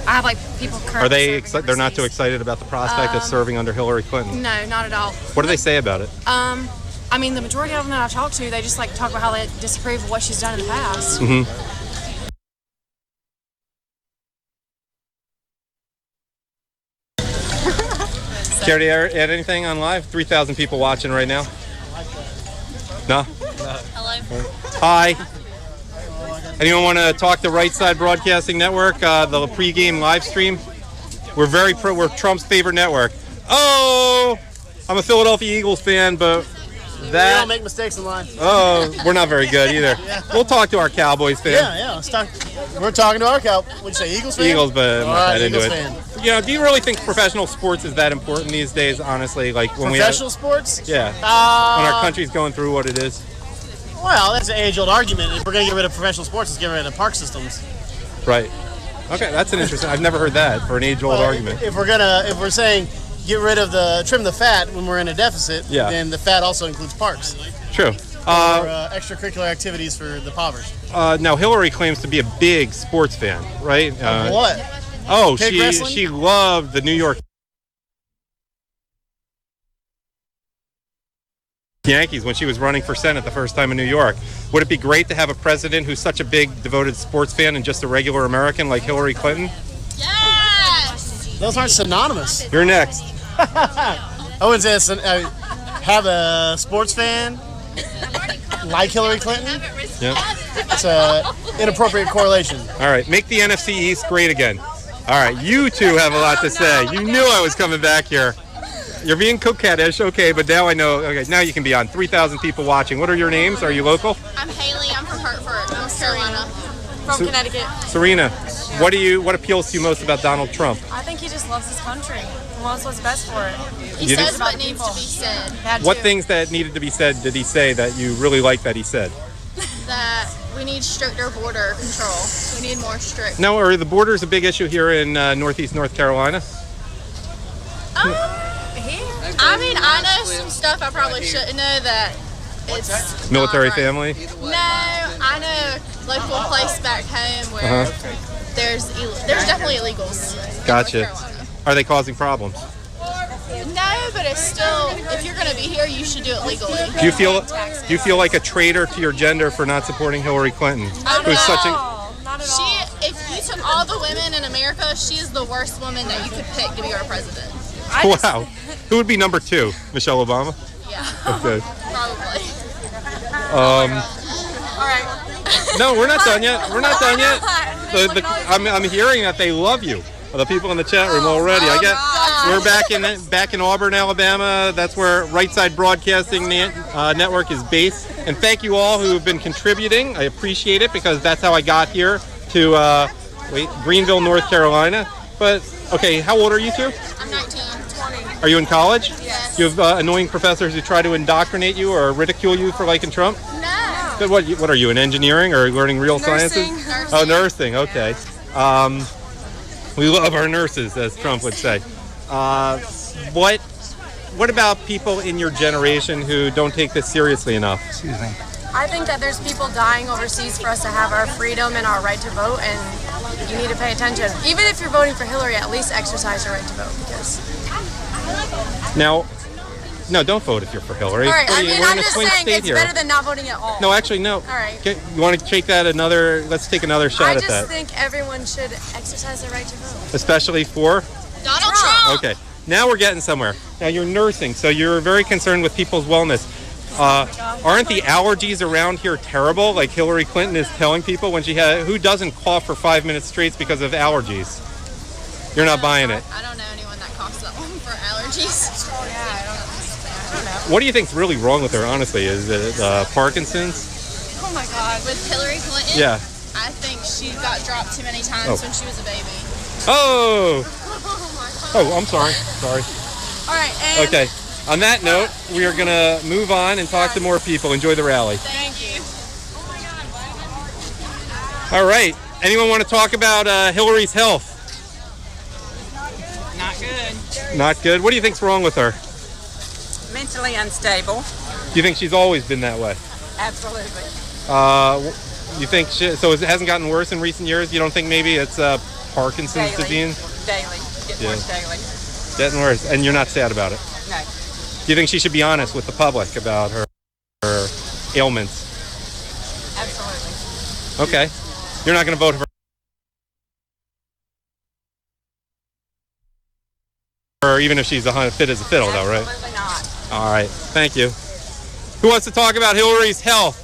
I have like people currently. Are they? serving They're not too excited about the prospect of serving under Hillary Clinton. No, not at all. What do they say about it? I mean, the majority of them that I've talked to, they just like talk about how they disapprove of what she's done in the past. Mm-hmm. Care to add anything on live? 3,000 people watching right now. No? Hello. Hi. Anyone want to talk to Right Side Broadcasting Network, the pregame live stream? We're Trump's favorite network. Oh, I'm a Philadelphia Eagles fan, but We don't make mistakes in life. Oh, we're not very good either. Yeah. We'll talk to our Cowboys fan. Yeah. Let's talk. We're talking to our cow. What'd you say, Eagles fan? Eagles, but I'm All not right, that into Eagles it. fan. You know, do you really think professional sports is that important these days? Honestly, like when Professional sports? Yeah. When our country's going through what it is. Well, that's an age-old argument. If we're going to get rid of professional sports, let's get rid of park systems. Right. Okay, that's an interesting. I've never heard that for an age-old argument. If we're saying get rid of trim the fat when we're in a deficit, Yeah. then the fat also includes parks. True. Or extracurricular activities for the impoverished. Now Hillary claims to be a big sports fan, right? What? Oh, Pig wrestling? she loved the New York Yankees when she was running for Senate the first time in New York. Would it be great to have a president who's such a big, devoted sports fan and just a regular American like Hillary Clinton? Yes! Those aren't synonymous. You're next. I wouldn't say it's have a sports fan like Hillary Clinton. Yeah. It's an inappropriate correlation. All right, make the NFC East great again. All right, you two have a lot to say. You knew I was coming back here. You're being coquettish, okay, but now I know. Okay, now you can be on. 3,000 people watching. What are your names? Are you local? I'm Haley. I'm from Hartford, North Carolina. From Connecticut. Serena, what appeals to you most about Donald Trump? I think he just loves his country and wants what's best for it. He You says think- what needs to be said. What things that needed to be said did he say that you really like that he said? That we need stricter border control. We need more strict. Now, are the borders a big issue here in Northeast North Carolina? I mean, I know some stuff I probably shouldn't know that it's Military not right. family? No, I know a local place back home where there's definitely illegals. Gotcha. Are they causing problems? No, but it's still, if you're going to be here, you should do it legally. Do you feel like a traitor to your gender for not supporting Hillary Clinton? Who's such a If you took all the women in America, she is the worst woman that you could pick to be our president. wow. Who would be number 2? Michelle Obama? Yeah. Okay. Probably. All right. No, we're not done yet. We're not done yet. I'm hearing that they love you. The people in the chat room already. We're back in Auburn, Alabama. That's where Right Side Broadcasting Network is based. And thank you all who have been contributing. I appreciate it because that's how I got here to Greenville, North Carolina. But okay, how old are you two? I'm 19. 20. Are you in college? Yes. You have annoying professors who try to indoctrinate you or ridicule you for liking Trump? No. But what are you, in engineering or learning real sciences? Nursing. Oh, nursing. Okay. We love our nurses, as Trump would say. What about people in your generation who don't take this seriously enough? Excuse me. I think that there's people dying overseas for us to have our freedom and our right to vote, and you need to pay attention. Even if you're voting for Hillary, at least exercise your right to vote, because... Now, no, don't vote if you're for Hillary. All right, We're in I'm a just swing saying state it's here. better than not voting at all. No, actually, no. All right. Okay, you want to take that let's take another shot I at just that. think everyone should exercise their right to vote. Especially for? Donald Trump! Okay, now we're getting somewhere. Now you're nursing, so you're very concerned with people's wellness. Aren't the allergies around here terrible? Like Hillary Clinton is telling people when who doesn't cough for 5 minutes straight because of allergies? You're not buying it. I don't know anyone that coughs that long for allergies. Yeah, I don't know. What do you think's really wrong with her, honestly? Is it Parkinson's? Oh my God. With Hillary Clinton? Yeah. I think she got dropped too many times when she was a baby. Oh! Oh, I'm sorry. Sorry. All right, and... Okay. On that note, we are going to move on and talk to more people. Enjoy the rally. Thank you. All right. Anyone want to talk about Hillary's health? Not good. Not good. What do you think's wrong with her? Mentally unstable. Do you think she's always been that way? Absolutely. You think so? It hasn't gotten worse in recent years. You don't think maybe it's Parkinson's disease? Daily. Getting worse daily. Getting worse, and you're not sad about it. No. Do you think she should be honest with the public about her ailments? Absolutely. Okay. You're not going to vote for her, even if she's fit as a fiddle, though, right? Absolutely not. All right. Thank you. Who wants to talk about Hillary's health?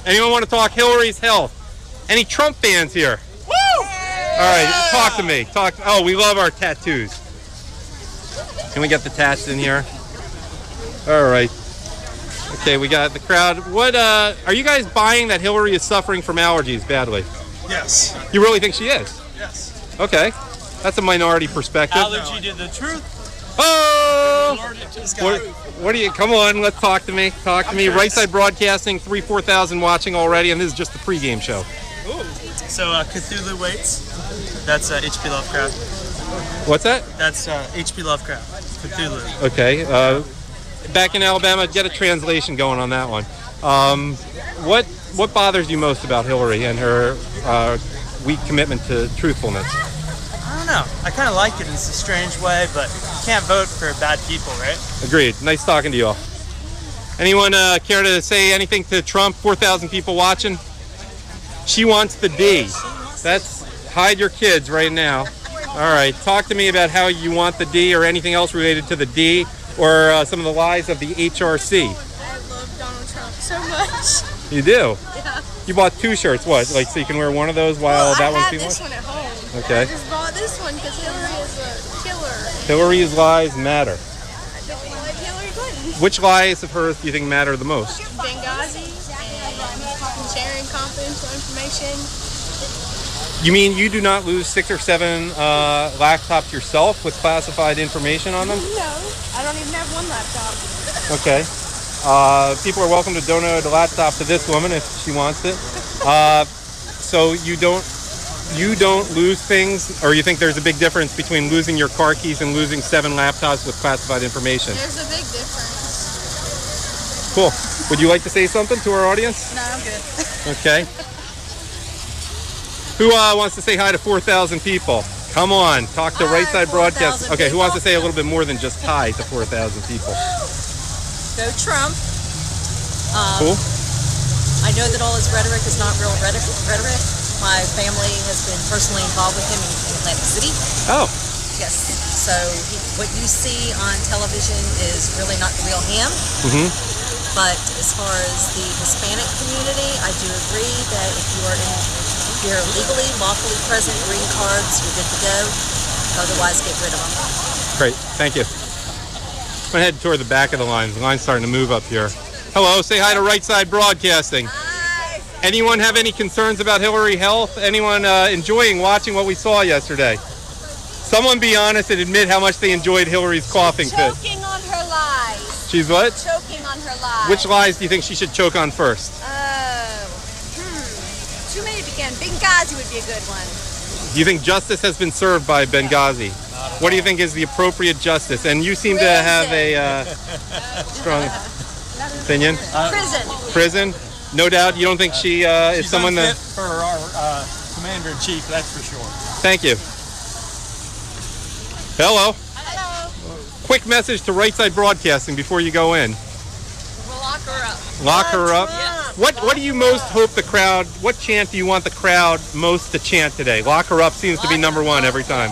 Anyone want to talk Hillary's health? Any Trump fans here? Woo! All right. Talk to me. Oh, we love our tattoos. Can we get the tats in here? All right. Okay, we got the crowd. What are you guys buying that Hillary is suffering from allergies badly? Yes. You really think she is? Yes. Okay. That's a minority perspective. Allergy to the truth. Oh! What do you, come on, let's talk to me. Talk to me. Right Side Broadcasting, 4,000 watching already, and this is just the pregame show. Ooh. So Cthulhu waits. That's H.P. Lovecraft. What's that? That's H.P. Lovecraft. Cthulhu. Okay. Back in Alabama, get a translation going on that one. What bothers you most about Hillary and her weak commitment to truthfulness? I don't know. I kind of like it in a strange way, but you can't vote for bad people, right? Agreed. Nice talking to you all. Anyone care to say anything to Trump? 4,000 people watching. She wants the D. That's hide your kids right now. All right. Talk to me about how you want the D or anything else related to the D or some of the lies of the HRC. I love Donald Trump so much. You do? Yeah. You bought 2 shirts. What? Like so you can wear one of those while that one's I being have this worn? one at home. Okay. I just bought this one because Hillary is a killer. Hillary's lies matter. I don't like Hillary Clinton. Which lies of hers do you think matter the most? Benghazi and sharing confidential information. You mean you do not lose 6 or 7 laptops yourself with classified information on them? No, I don't even have one laptop. Okay. People are welcome to donate a laptop to this woman if she wants it. So you don't lose things, or you think there's a big difference between losing your car keys and losing 7 laptops with classified information? There's a big difference. Cool. Would you like to say something to our audience? No, I'm good. Okay. Who wants to say hi to 4,000 people? Come on, talk to Right Side Broadcast. Okay, who wants to say a little bit more than just hi to 4,000 people? Go Trump. Cool. I know that all his rhetoric is not real rhetoric. My family has been personally involved with him in Atlantic City. Oh. Yes. So what you see on television is really not the real him. Mm-hmm. But as far as the Hispanic community, I do agree that if you're legally, lawfully present, green cards, you're good to go. Otherwise, get rid of them. Great, thank you. I'm gonna head toward the back of the line. The line's starting to move up here. Hello, say hi to Right Side Broadcasting. Hi. Anyone have any concerns about Hillary health? Anyone enjoying watching what we saw yesterday? Someone be honest and admit how much they enjoyed Hillary's coughing fit. Choking on her lies. She's what? Choking on her lies. Which lies do you think she should choke on first? Too many to begin. Benghazi would be a good one. Do you think justice has been served by Benghazi? What do you think is the appropriate justice? And you seem to have a strong opinion. Prison? No doubt. You don't think she is someone that... for our commander-in-chief, that's for sure. Thank you. Hello. Quick message to Right Side Broadcasting before you go in. We'll lock her up. Lock her up? Yes. What do you most hope the crowd, what chant do you want the crowd most to chant today? Lock her up seems to be number one every time.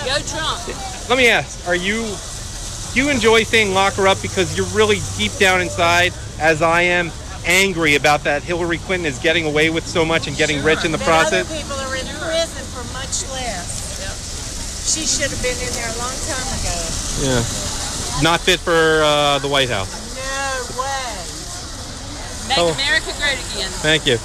Go Trump. Let me ask, do you enjoy saying lock her up because you're really deep down inside, as I am, angry about that Hillary Clinton is getting away with so much and getting rich in the process? Other people are in prison for much less. She should have been in there a long time ago. Yeah. Not fit for the White House. No way. Make America great again. Thank you.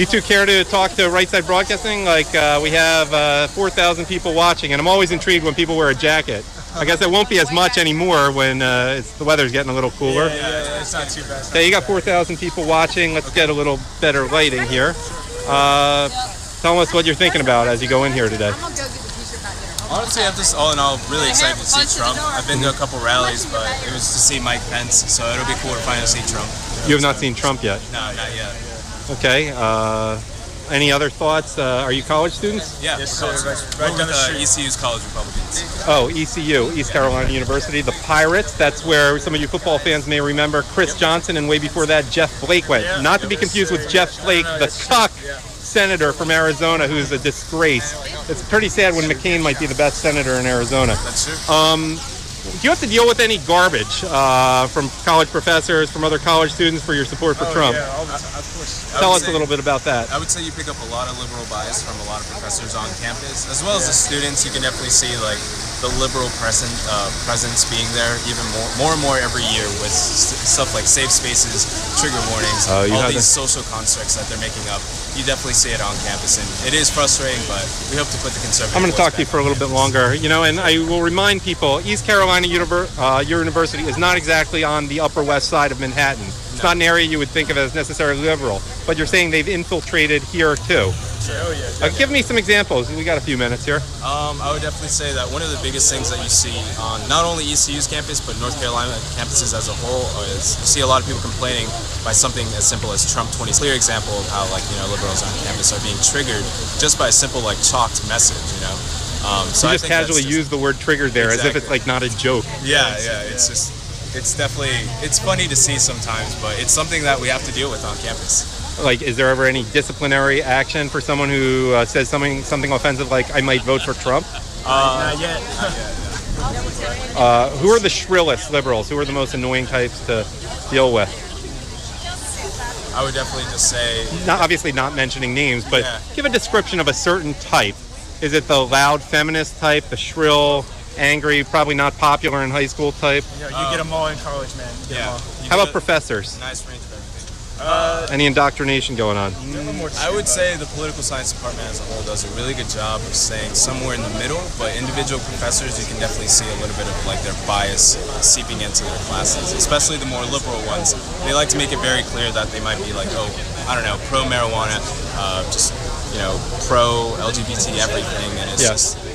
You two care to talk to Right Side Broadcasting? Like we have 4,000 people watching, and I'm always intrigued when people wear a jacket. I guess it won't be as much anymore when the weather's getting a little cooler. Yeah, it's not too bad. Okay, you got 4,000 people watching. Let's get a little better lighting here. Tell us what you're thinking about as you go in here today. Honestly, I'm just all in all really excited to see Trump. I've been to a couple rallies, but it was to see Mike Pence, so it'll be cool to finally see Trump. You have not seen Trump yet? No, not yet. Okay. Any other thoughts? Are you college students? Yeah, yes, sir. Right down the street. ECU's College Republicans. Oh, ECU, East Carolina University. The Pirates, that's where some of you football fans may remember Chris Johnson, and way before that, Jeff Flake went. Not to be confused with Jeff Flake, the cuck senator from Arizona who's a disgrace. It's pretty sad when McCain might be the best senator in Arizona. That's true. Do you have to deal with any garbage from college professors, from other college students for your support for Trump? Yeah, of course. Tell us a little bit about that. I would say you pick up a lot of liberal bias from a lot of professors on campus, as well as the students. You can definitely see like the liberal presence being there even more and more every year with stuff like safe spaces, trigger warnings, all these social constructs that they're making up. You definitely see it on campus, and it is frustrating, but we hope to put the conservative. I'm going to talk to you for a little bit longer, and I will remind people, East Carolina University is not exactly on the Upper West Side of Manhattan. It's not an area you would think of as necessarily liberal, but you're saying they've infiltrated here too. Sure. Give me some examples. We got a few minutes here. I would definitely say that one of the biggest things that you see on not only ECU's campus, but North Carolina campuses as a whole is you see a lot of people complaining by something as simple as Trump 20. Clear example of how liberals on campus are being triggered just by a simple chalked message, So you just casually use the word triggered there as if it's not a joke. Yeah. It's definitely, it's funny to see sometimes, but it's something that we have to deal with on campus. Is there ever any disciplinary action for someone who says something offensive like "I might vote for Trump"? Not yet. Who are the shrillest liberals? Who are the most annoying types to deal with? I would definitely just say... Obviously not mentioning names, but give a description of a certain type. Is it the loud feminist type, the shrill, angry, probably not popular in high school type? You get them all in college, man. How about professors? Nice range of everything. Any indoctrination going on? I would say the political science department as a whole does a really good job of staying somewhere in the middle, but individual professors, you can definitely see a little bit of their bias seeping into their classes, especially the more liberal ones. They like to make it very clear that they might be pro-marijuana, pro-LGBT everything, and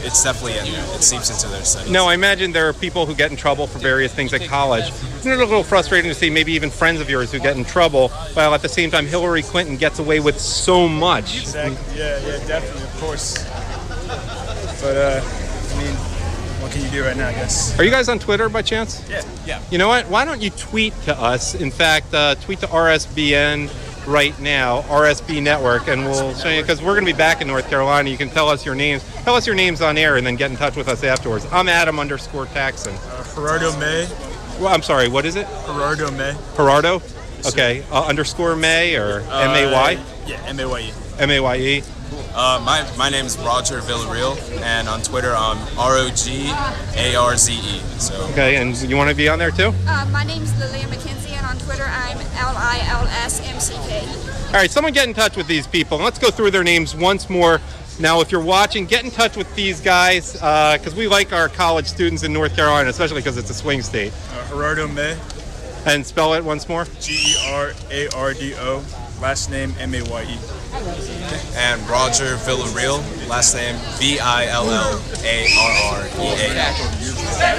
it's definitely in there. It seeps into their studies. No, I imagine there are people who get in trouble for various things at college. Isn't it a little frustrating to see maybe even friends of yours who get in trouble, while at the same time Hillary Clinton gets away with so much? Exactly. Yeah, definitely, of course. But, what can you do right now, I guess? Are you guys on Twitter by chance? Yeah. You know what? Why don't you tweet to us? In fact, tweet to RSBN right now, RSB Network, and we'll show you, because we're going to be back in North Carolina. You can tell us your names. Tell us your names on air and then get in touch with us afterwards. I'm Adam_Taxon. Gerardo May. Well, I'm sorry, what is it? Gerardo May. Gerardo? Okay. _May or M-A-Y? Yeah, M-A-Y-E. M-A-Y-E. My name is Roger Villarreal, and on Twitter I'm ROGARZE. Okay, and you want to be on there too? My name's Lilia McKenzie, and on Twitter I'm LILSMCK. All right, someone get in touch with these people. Let's go through their names once more. Now, if you're watching, get in touch with these guys, because we like our college students in North Carolina, especially because it's a swing state. Gerardo May. And spell it once more. Gerardo, last name M-A-Y-E. And Roger Villarreal, last name Villarreal.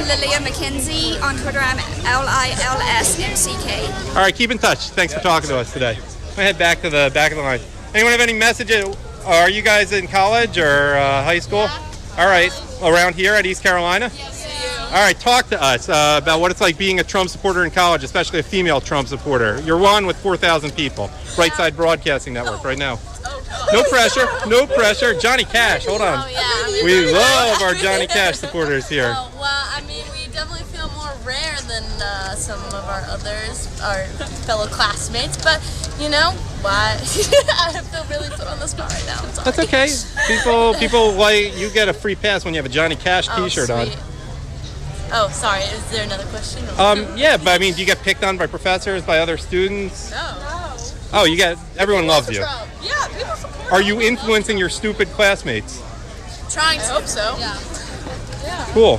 Lilia McKenzie, on Twitter I'm LILSMCK. All right, keep in touch. Thanks for talking to us today. I'm going to head back to the back of the line. Anyone have any messages? Are you guys in college or high school? All right, around here at East Carolina? All right, talk to us about what it's like being a Trump supporter in college, especially a female Trump supporter. You're one with 4,000 people. Right Side Broadcasting Network right now. No pressure, no pressure. Johnny Cash, hold on. We love our Johnny Cash supporters here. We definitely feel more rare than some of our others, our fellow classmates, but why? I feel really put on the spot right now. I'm sorry. That's okay. People you get a free pass when you have a Johnny Cash t-shirt on. Oh, sorry. Is there another question? Yeah, but do you get picked on by professors, by other students? No. Oh, everyone loves you. Yeah, people support. Are you influencing your stupid classmates? Trying to. I hope so. Yeah. Cool.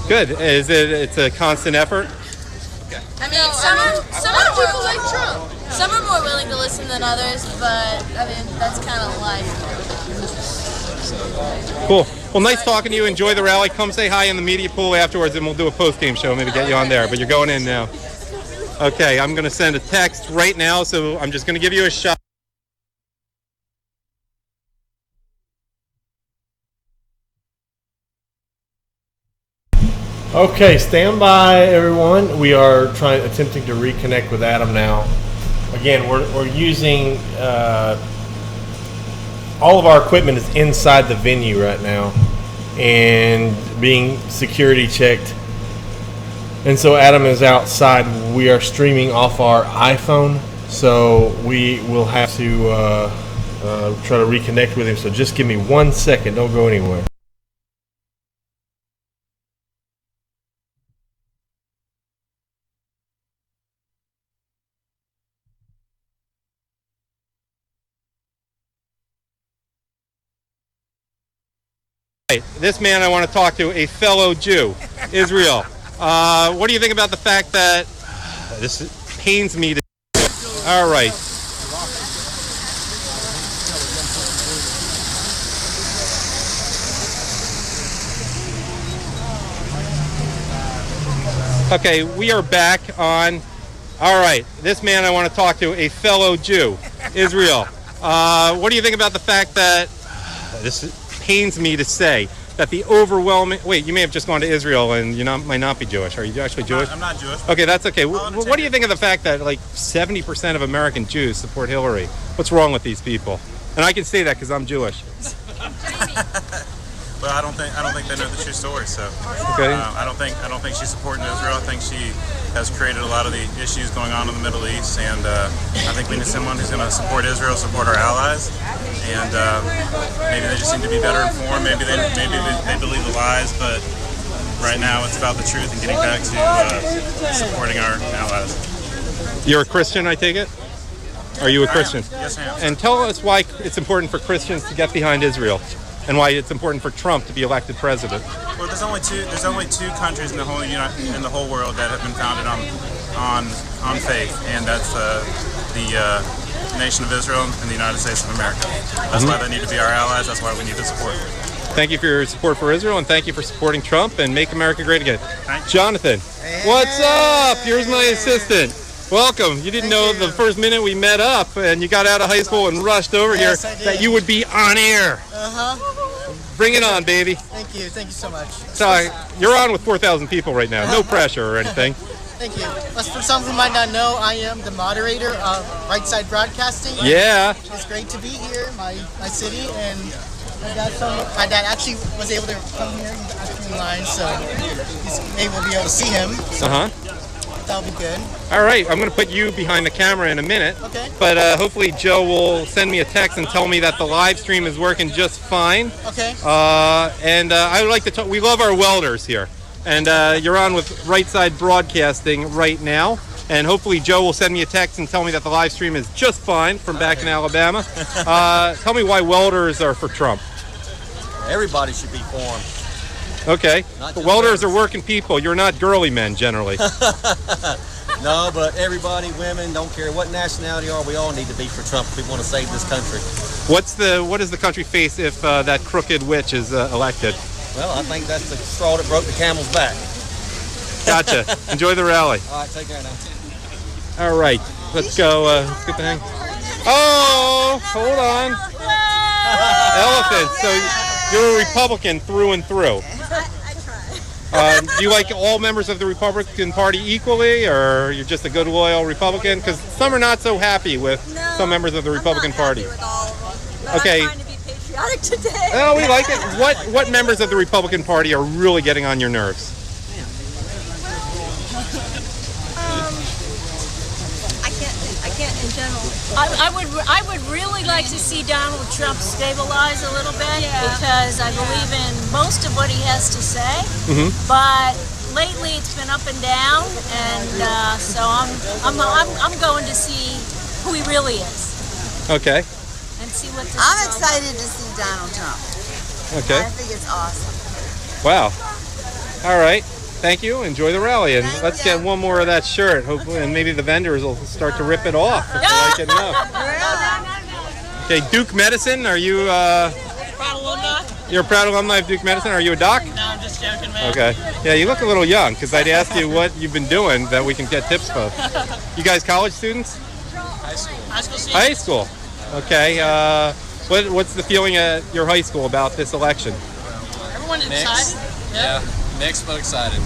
Good. It's a constant effort? Some people like Trump. Some are more willing to listen than others, but that's kind of life. Cool. Well, nice talking to you. Enjoy the rally. Come say hi in the media pool afterwards, and we'll do a post-game show. Maybe get you on there. But you're going in now. Okay, I'm going to send a text right now, so I'm just going to give you a shot. Okay, stand by, everyone. We are attempting to reconnect with Adam now. Again, we're using all of our equipment is inside the venue right now and being security checked. And so Adam is outside. We are streaming off our iPhone, so we will have to try to reconnect with him. So just give me 1 second. Don't go anywhere. This man I want to talk to, a fellow Jew, Israel. What do you think about the fact that this pains me to... All right. Okay, we are back on. All right, this man I want to talk to, a fellow Jew, Israel. What do you think about the fact that, this pains me to say, that the overwhelming... Wait, you may have just gone to Israel and you might not be Jewish. Are you actually Jewish? I'm not Jewish. Okay, that's okay. What do you think of the fact that like 70% of American Jews support Hillary? What's wrong with these people? And I can say that because I'm Jewish. Well, I don't think they know the true story. So, okay. I don't think she's supporting Israel. I think she has created a lot of the issues going on in the Middle East, and I think we need someone who's going to support Israel, support our allies, and maybe they just need to be better informed. Maybe they believe the lies, but right now it's about the truth and getting back to supporting our allies. You're a Christian, I take it? Are you a Christian? Yes, I am. And tell us why it's important for Christians to get behind Israel, and why it's important for Trump to be elected president. Well, there's only two countries in the whole world that have been founded on faith, and that's the nation of Israel and the United States of America. That's why they need to be our allies. That's why we need to support them. Thank you for your support for Israel, and thank you for supporting Trump and Make America Great Again. Jonathan, what's up? Here's my assistant. Welcome. You didn't know the first minute we met up and you got out of high school and rushed over here that you would be on air. Bring it on, baby. Thank you so much. So you're on with 4,000 people right now. No pressure or anything. Thank you. For some who might not know, I am the moderator of Right Side Broadcasting. Yeah. It's great to be here, my city, and my dad actually was able to come here. He's actually in line, so maybe we'll be able to see him. So that'll be good. All right, I'm going to put you behind the camera in a minute. Okay. But hopefully Joe will send me a text and tell me that the live stream is working just fine. Okay. And I would like to talk. We love our welders here. And you're on with Right Side Broadcasting right now. And hopefully Joe will send me a text and tell me that the live stream is just fine from back in Alabama. Tell me why welders are for Trump. Everybody should be for him. Okay. The welders are working people. You're not girly men generally. No, but everybody, women, don't care what nationality you are, we all need to be for Trump if we want to save this country. What does the country face if that crooked witch is elected? Well, I think that's the straw that broke the camel's back. Gotcha. Enjoy the rally. All right, take care now. All right, let's go. Let's get the hang. Oh, hold on. Elephant. So you're a Republican through and through. Do you like all members of the Republican Party equally, or you're just a good, loyal Republican? Because some are not so happy with some members of the Republican Party. With all of them, okay. I'm trying to be patriotic today. Oh, we like it. What members of the Republican Party are really getting on your nerves? I can't in general. I would really like to see Donald Trump stabilize a little bit because I believe in most of what he has to say. But lately it's been up and down, and so I'm going to see who he really is. Okay. And see what. I'm excited to see Donald Trump. Okay. I think it's awesome. Wow. All right. Thank you. Enjoy the rally, and let's get one more of that shirt. Hopefully, and maybe the vendors will start to rip it off if they like it enough. Okay, Duke Medicine. Are you? Proud alumni. You're a proud alumni of Duke Medicine. Are you a doc? No, I'm just joking, man. Okay. Yeah, you look a little young because I'd ask you what you've been doing that we can get tips for. You guys college students? High school. High school students. High school. Okay. What's the feeling at your high school about this election? Everyone excited. Yeah. Mixed but excited.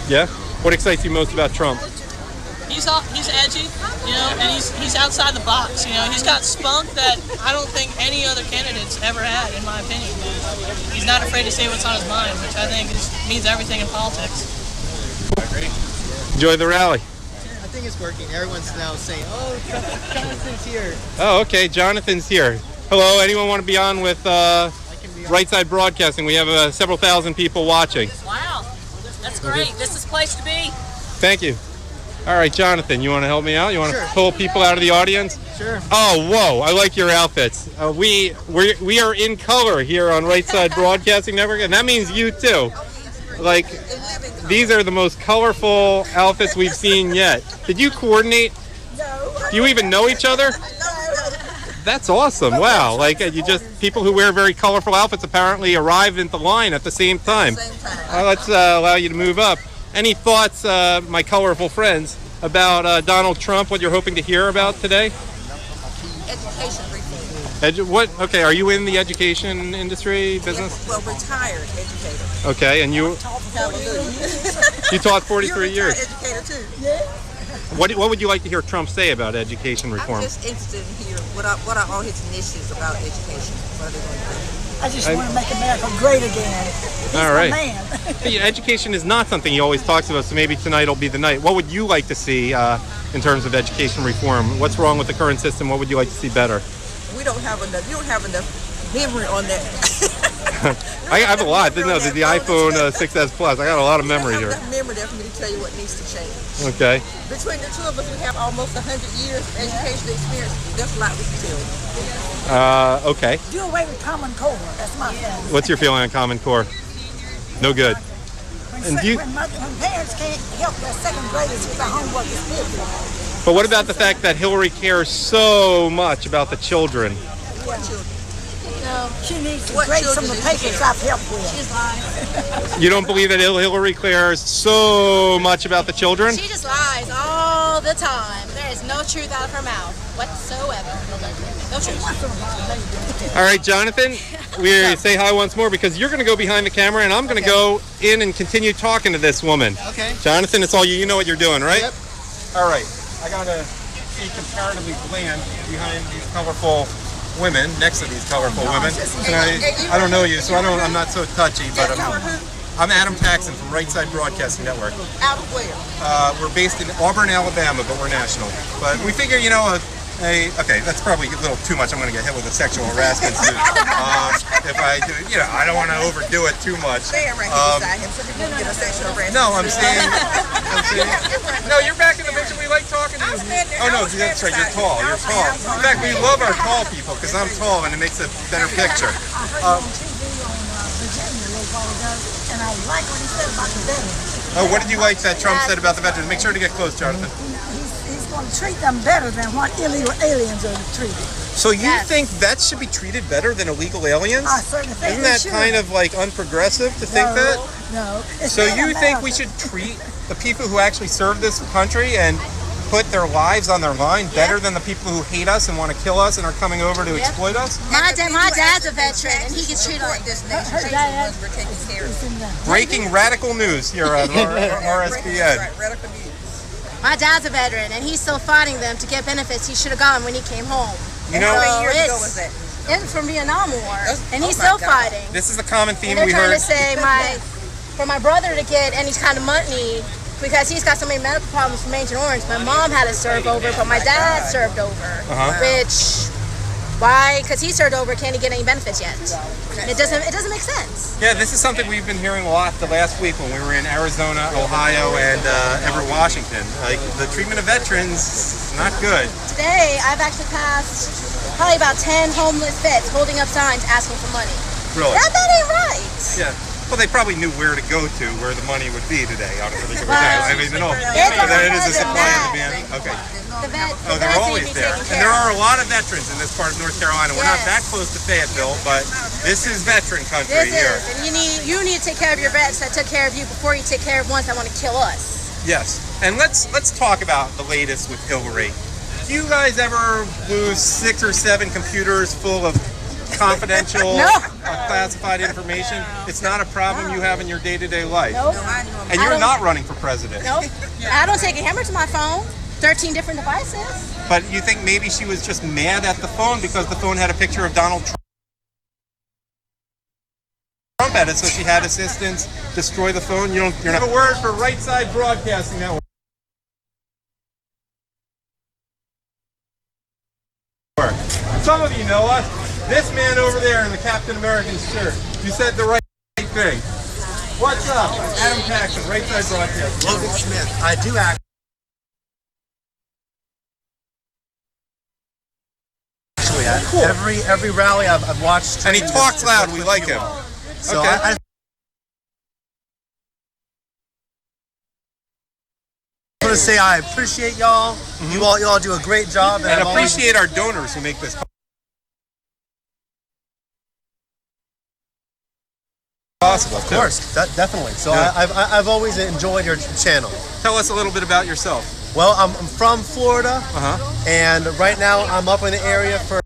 Yeah? What excites you most about Trump? He's edgy, and he's outside the box. He's got spunk that I don't think any other candidate's ever had, in my opinion. He's not afraid to say what's on his mind, which I think means everything in politics. I agree. Enjoy the rally. I think it's working. Everyone's now saying, "Oh, Jonathan's here." Oh, okay. Jonathan's here. Hello. Anyone want to be on with Right Side Broadcasting? We have several thousand people watching. Wow, that's great. This is the place to be. Thank you. All right, Jonathan, you want to help me out? You want to pull people out of the audience? Sure. Oh, whoa! I like your outfits. We are in color here on Right Side Broadcasting Network, and that means you too. Like, these are the most colorful outfits we've seen yet. Did you coordinate? No. Do you even know each other? That's awesome. Wow. Like, people who wear very colorful outfits apparently arrived at the line at the same time. Let's allow you to move up. Any thoughts, my colorful friends, about Donald Trump? What you're hoping to hear about today? Education reform. What? Okay, are you in the education industry business? Well, retired educator. Okay, and you you taught 43 You're a years. retired educator too. Yeah. What would you like to hear Trump say about education reform? I'm just interested in hearing what are all his initiatives about education. What are they going to do? I just want to make America great again. He's All right. my man. Hey, education is not something he always talks about, so maybe tonight will be the night. What would you like to see in terms of education reform? What's wrong with the current system? What would you like to see better? We don't have enough. You don't have enough memory on that. I have a lot. The iPhone 6s Plus. I got a lot of memory here. I have enough memory there for me to tell you what needs to change. Okay. Between the two of us, we have almost 100 years of educational experience. There's a lot we can tell you. Okay. Do away with Common Core. That's my feeling. What's your feeling on Common Core? No good. When parents can't help their second graders with their homework, it's pitiful. But what about the fact that Hillary cares so much about the children? What children? No, she needs to grade some of the papers I've helped with. You don't believe that Hillary cares so much about the children? She just lies all the time. There is no truth out of her mouth whatsoever. No truth. All right, Jonathan, we say hi once more because you're going to go behind the camera and I'm going to go in and continue talking to this woman. Okay. Jonathan, it's all you. You know what you're doing, right? Yep. All right. I got to be comparatively bland behind these colorful women, next to these colorful women. And I don't know you, so I'm not so touchy, but I'm Adam Paxson from Right Side Broadcasting Network. Out of where? We're based in Auburn, Alabama, but we're national. But we figure, okay, that's probably a little too much. I'm going to get hit with a sexual harassment suit. If I do, I don't want to overdo it too much. Stand right here beside him so he won't get a sexual harassment. No, I'm saying, no, you're back in the picture. We like talking to you. Oh, no, that's right. You're tall. You're tall. In fact, we love our tall people because I'm tall and it makes a better picture. I heard on TV on Virginia a little while ago, and I like what he said about the veterans. Oh, what did you like that Trump said about the veterans? Make sure to get close, Jonathan. He's going to treat them better than what illegal aliens are treated. So you think vets should be treated better than illegal aliens? I certainly think Isn't that should. kind of like unprogressive to think that? No. So you think we should treat the people who actually serve this country and put their lives on their line better than the people who hate us and want to kill us and are coming over to exploit us? My dad's a veteran, and he gets treated like this. Breaking radical news here on RSBN. My dad's a veteran, and he's still fighting them to get benefits he should have gotten when he came home. You know, so how many years ago was that? It's from Vietnam War, and he's still fighting. This is the common theme And we they're trying heard. to say for my brother to get any kind of money because he's got so many medical problems from Agent Orange. My mom had to serve over, but my dad served over, why? Because he served over, can't he get any benefits yet? It doesn't make sense. Yeah, this is something we've been hearing a lot the last week when we were in Arizona, Ohio, and Everett, Washington. Like, the treatment of veterans is not good. Today, I've actually passed probably about 10 homeless vets holding up signs asking for money. Really? That ain't right. Yeah. Well, they probably knew where to go to, where the money would be today on a particular Well, day. I mean, no, it is a supply and demand. Okay. Oh, they're always there. And there are a lot of veterans in this part of North Carolina. We're not that close to Fayetteville, but this is veteran country here. And you need to take care of your vets that took care of you before you take care of ones that want to kill us. Yes. And let's talk about the latest with Hillary. Do you guys ever lose 6 or 7 computers full of confidential, classified information? It's not a problem you have in your day-to-day life. Nope. And you're not running for president. Nope. I don't take a hammer to my phone. 13 different devices. But you think maybe she was just mad at the phone because the phone had a picture of Donald Trump at it, so she had assistants destroy the phone? You're not. A word for Right Side Broadcasting Network. Some of you know us. This man over there in the Captain American shirt. You said the right thing. What's up? Adam Paxson, Right Side Broadcasting. Logan Smith. I do actually. Cool. Every rally I've watched. And he talks loud. We like him. So okay. I want to say I appreciate y'all. You all do a great job. And appreciate our donors who make this possible. Of course, definitely. So Yeah. I've always enjoyed your channel. Tell us a little bit about yourself. Well, I'm from Florida, and right now I'm up in the area for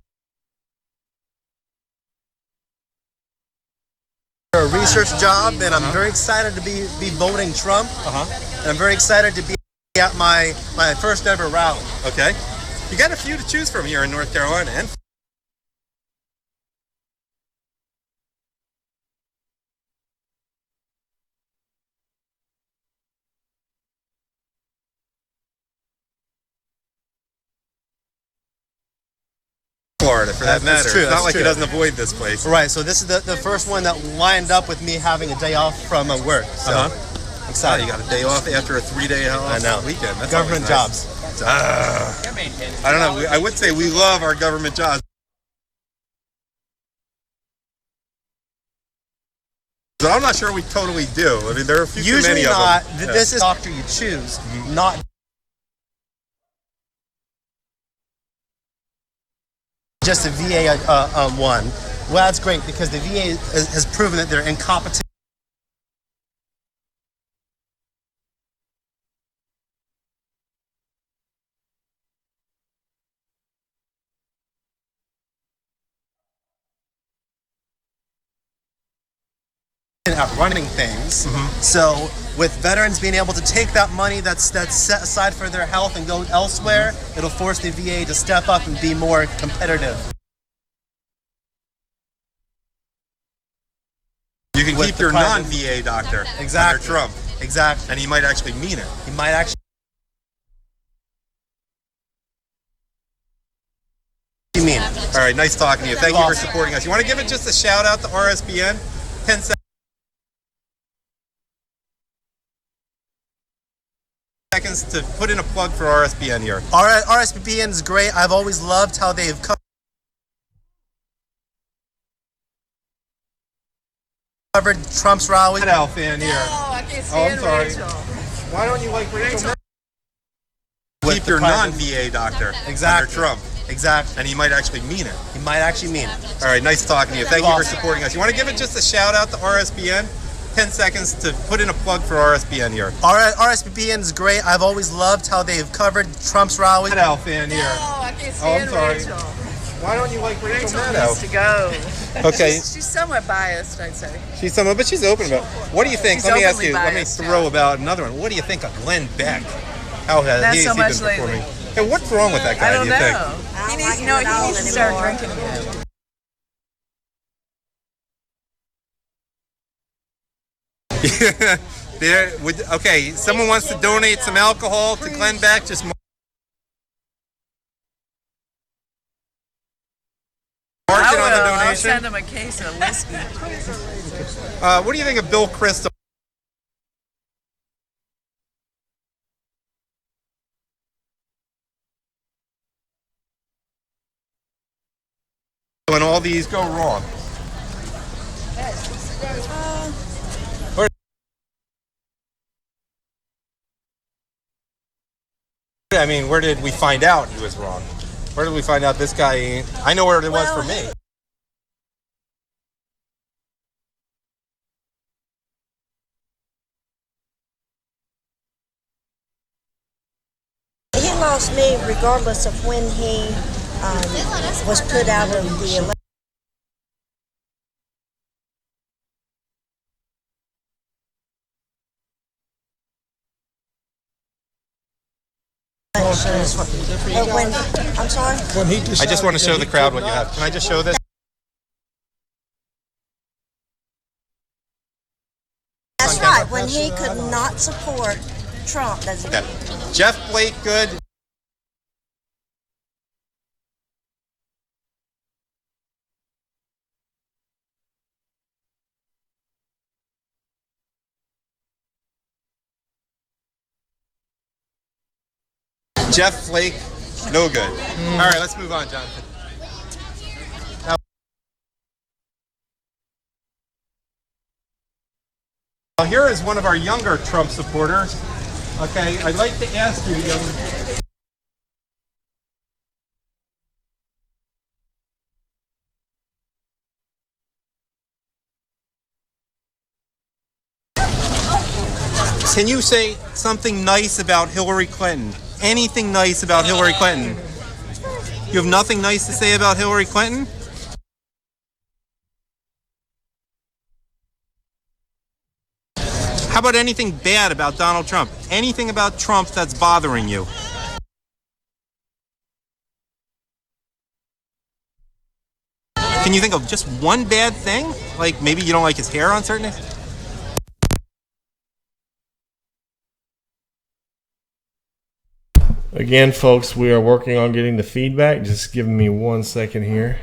a research job, and I'm very excited to be voting Trump. And I'm very excited to be at my first ever rally. Okay. You got a few to choose from here in North Carolina. And Florida, for that matter. That's true. It's not that's like true. he doesn't avoid this place. Right. So this is the first one that lined up with me having a day off from work. So excited. You got a day off after a 3-day I know. weekend. That's Government always jobs. nice. I don't know. I would say we love our government jobs. But I'm not sure we totally do. I mean, there are a few too Usually many not. of them. This is the doctor you choose, not just a VA one. Well, that's great because the VA has proven that they're incompetent. At running things. So with veterans being able to take that money that's set aside for their health and go elsewhere, it'll force the VA to step up and be more competitive. You can With keep the your private- non-VA doctor Exactly. under Trump. Exactly. And he might actually mean it. He might actually mean it. All right, nice talking to you. Thank you for Awesome. supporting us. You want to give it just a shout out to RSBN? 10 seconds to put in a plug for RSBN here. RSBN is great. I've always loved how they've covered Trump's rally. Al fan here. I can't I'm stand sorry. Rachel. Why don't you like Rachel? With Keep the your private- non-VA doctor Exactly. under Trump. Exactly. And he might actually mean it. He might actually mean it. All right, nice talking to you. Thank you for Awesome. supporting us. You want to give it just a shout out to RSBN? 10 seconds to put in a plug for RSBN here. RSBN is great. I've always loved how they've covered Trump's rally. Al fan here. I can't I'm stand sorry. Rachel. Why don't you like Rachel Rachel Maddow? needs to go. Okay. She's somewhat biased, I'd say. She's someone, but she's open about it. What do you think? She's Let me ask openly you. Let me biased, throw about another one. What do you think of Glenn Beck? How has Not he so been much performing? lately. Hey, what's wrong with that guy? I don't do you know. He needs, he needs to start drinking again. think? Okay, someone wants to donate some alcohol to Glenn Beck. Just mark it on the I'll donation. send him a case of whiskey. What do you think of Bill Kristol? When all these go wrong. I mean, where did we find out he was wrong? Where did we find out this guy? I know where it was for me. He lost me regardless of when he was put out of the election. I'm sorry? I just want to show the crowd what you have. Can I just show this? That's right, when he could not support Trump. That's Yeah. Jeff Blake, good. Jeff Flake, no good. All right, let's move on, Jonathan. Now, here is one of our younger Trump supporters. Okay, I'd like to ask you, young. Can you say something nice about Hillary Clinton? Anything nice about Hillary Clinton? You have nothing nice to say about Hillary Clinton? How about anything bad about Donald Trump? Anything about Trump that's bothering you? Can you think of just one bad thing? Like maybe you don't like his hair on certain days? Again, folks, we are working on getting the feedback. Just give me 1 second here.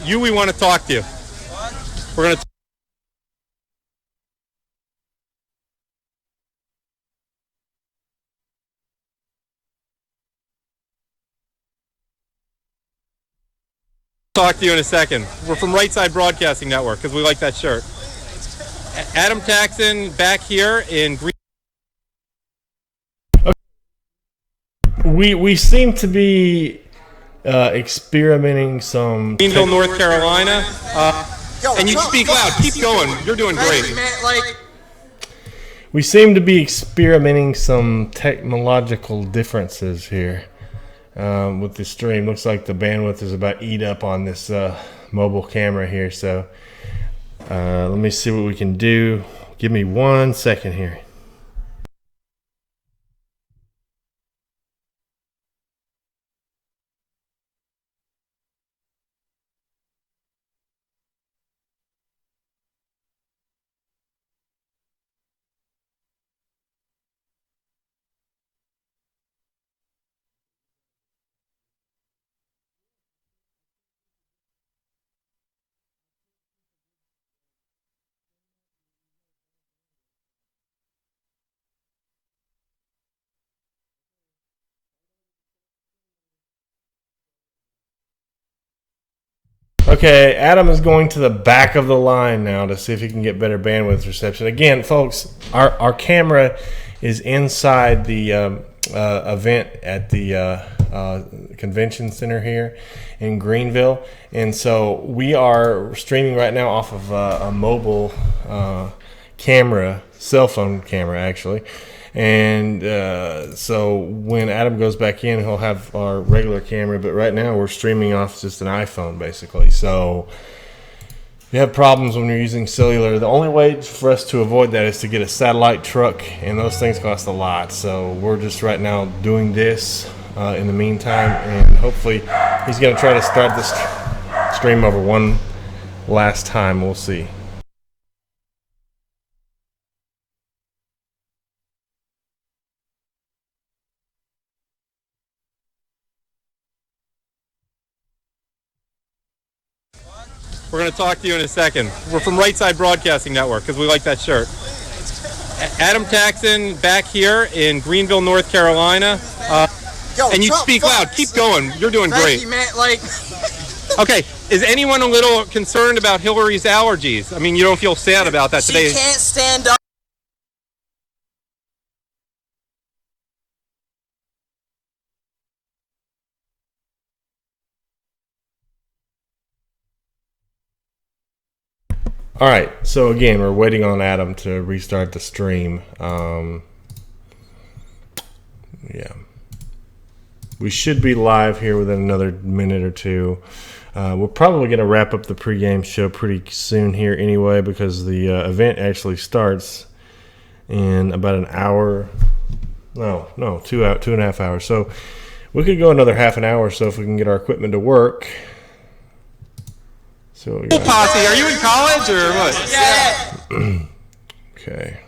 We want to talk to you. We're going to talk to you in a second. We're from Right Side Broadcasting Network because we like that shirt. Adam Taxon back here in Greenville. We seem to be experimenting some Greenville, North Carolina. And you speak loud. Keep going. You're doing great. We seem to be experimenting some technological differences here with the stream. Looks like the bandwidth is about eat up on this mobile camera here. So let me see what we can do. Give me 1 second here. Okay, Adam is going to the back of the line now to see if he can get better bandwidth reception. Again, folks, our camera is inside the event at the convention center here in Greenville, and so we are streaming right now off of a mobile camera, cell phone camera actually. And so when Adam goes back in, he'll have our regular camera, but right now we're streaming off just an iPhone basically. So if you have problems when you're using cellular, the only way for us to avoid that is to get a satellite truck, and those things cost a lot. So we're just right now doing this in the meantime, and hopefully he's going to try to start this stream over one last time. We'll see. We're going to talk to you in a second. We're from Right Side Broadcasting Network because we like that shirt. Adam Taxon back here in Greenville, North Carolina. And you speak loud. Keep going. You're doing great. Thank you, man. Like, okay, is anyone a little concerned about Hillary's allergies? I mean, you don't feel sad about that today. she can't stand up. All right, so again, we're waiting on Adam to restart the stream. Yeah. We should be live here within another minute or two. We're probably going to wrap up the pregame show pretty soon here anyway, because the event actually starts in about an hour. No, 2.5 hours. So we could go another half an hour or so if we can get our equipment to work. So Posse, are you in college or what? Yeah. Okay.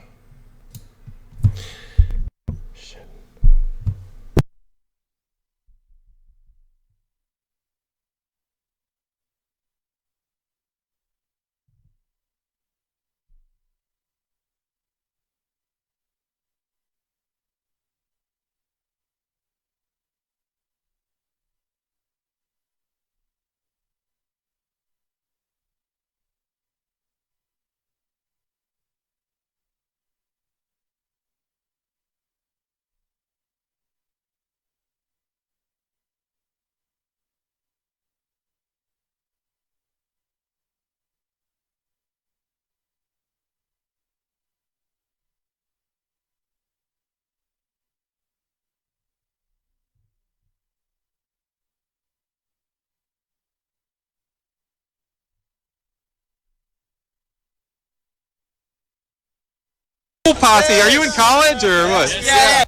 Posse, are you in college or what? Yeah.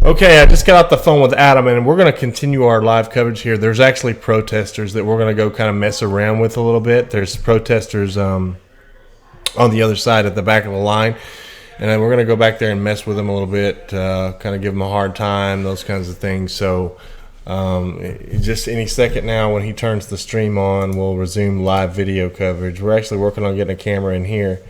Okay, I just got off the phone with Adam, and we're going to continue our live coverage here. There's actually protesters that we're going to go kind of mess around with a little bit. There's protesters on the other side at the back of the line, and then we're going to go back there and mess with them a little bit, kind of give them a hard time, those kinds of things. So just any second now when he turns the stream on, we'll resume live video coverage. We're actually working on getting a camera in here.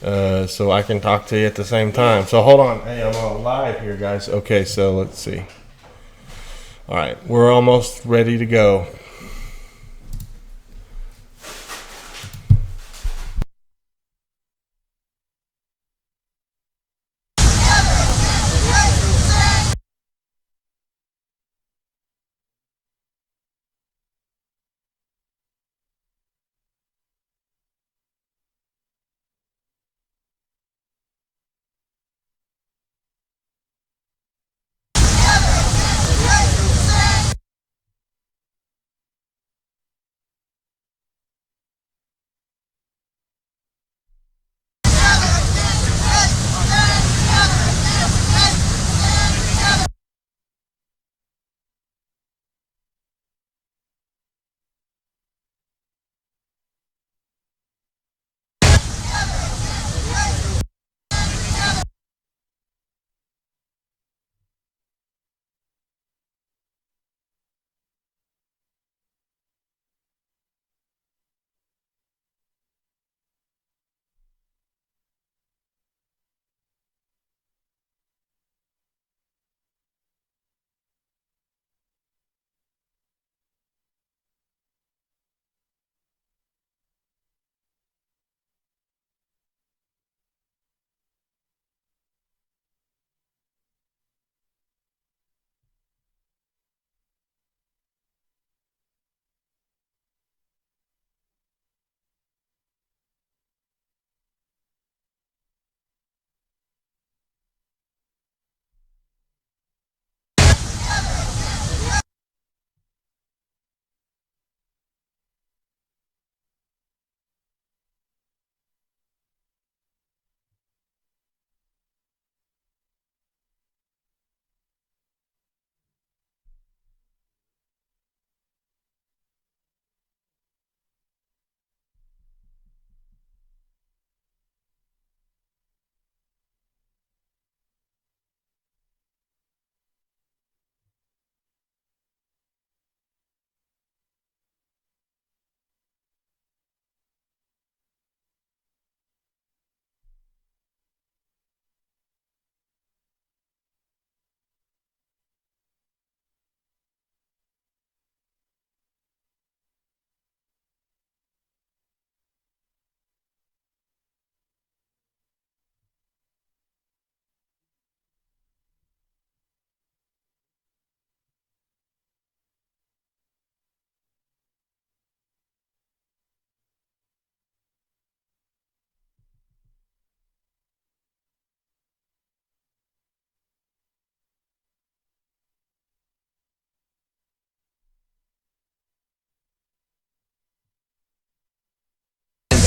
So I can talk to you at the same time. So hold on. Hey, I'm on live here, guys. Okay, so let's see. All right, we're almost ready to go.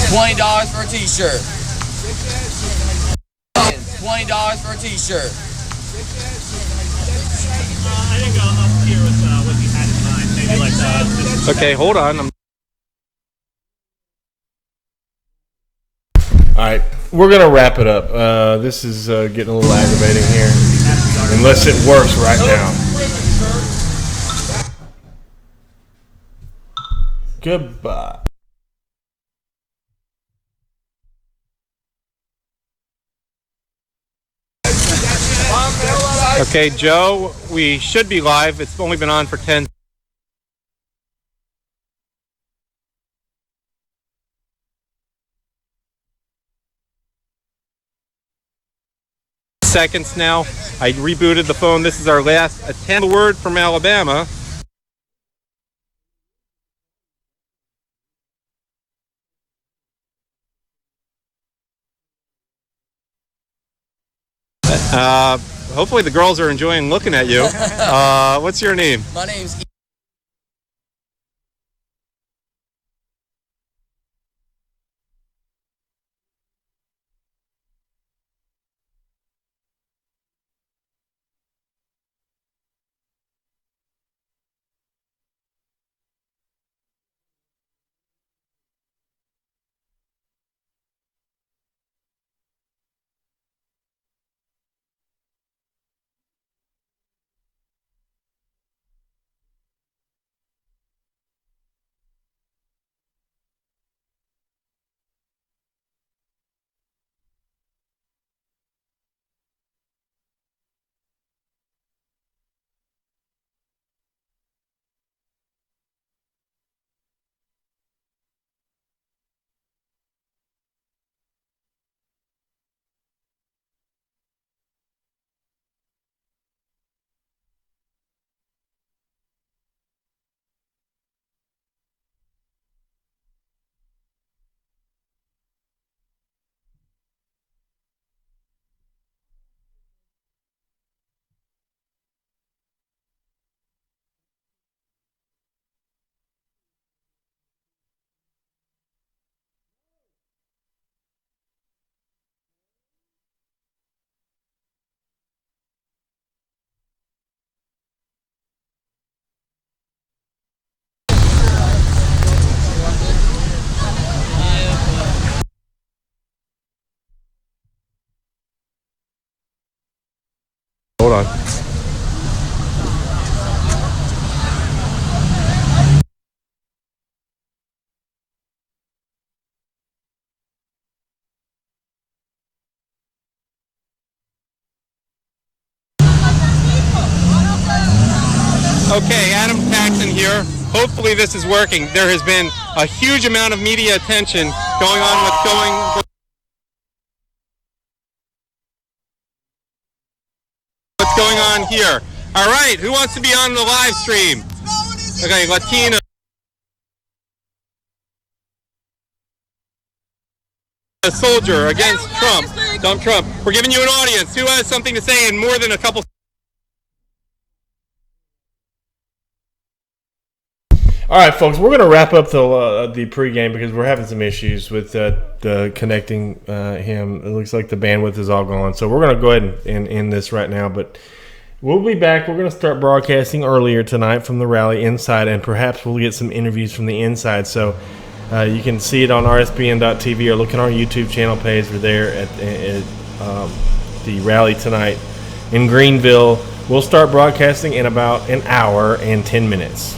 $20 for a t-shirt. $20 for a t-shirt. I think up here was what you had in mind. Maybe like Okay, hold on. All right, we're gonna wrap it up. This is getting a little aggravating here, unless it works right now. Goodbye. Okay, Joe, we should be live. It's only been on for 10 seconds now. I rebooted the phone. This is our last attempt. A word from Alabama. Hopefully the girls are enjoying looking at you. What's your name? My name's Hold on. Okay, Adam Paxton here. Hopefully this is working. There has been a huge amount of media attention going on with what's going on here. All right, who wants to be on the live stream? Okay, Latino. A soldier against Trump. Dump Trump. We're giving you an audience. Who has something to say in more than a couple? All right, folks, we're going to wrap up the pregame because we're having some issues with the connecting him. It looks like the bandwidth is all gone. So we're going to go ahead and end this right now. But we'll be back. We're going to start broadcasting earlier tonight from the rally inside, and perhaps we'll get some interviews from the inside. So you can see it on RSBN.TV or look at our YouTube channel page. We're there at the rally tonight in Greenville. We'll start broadcasting in about an hour and 10 minutes.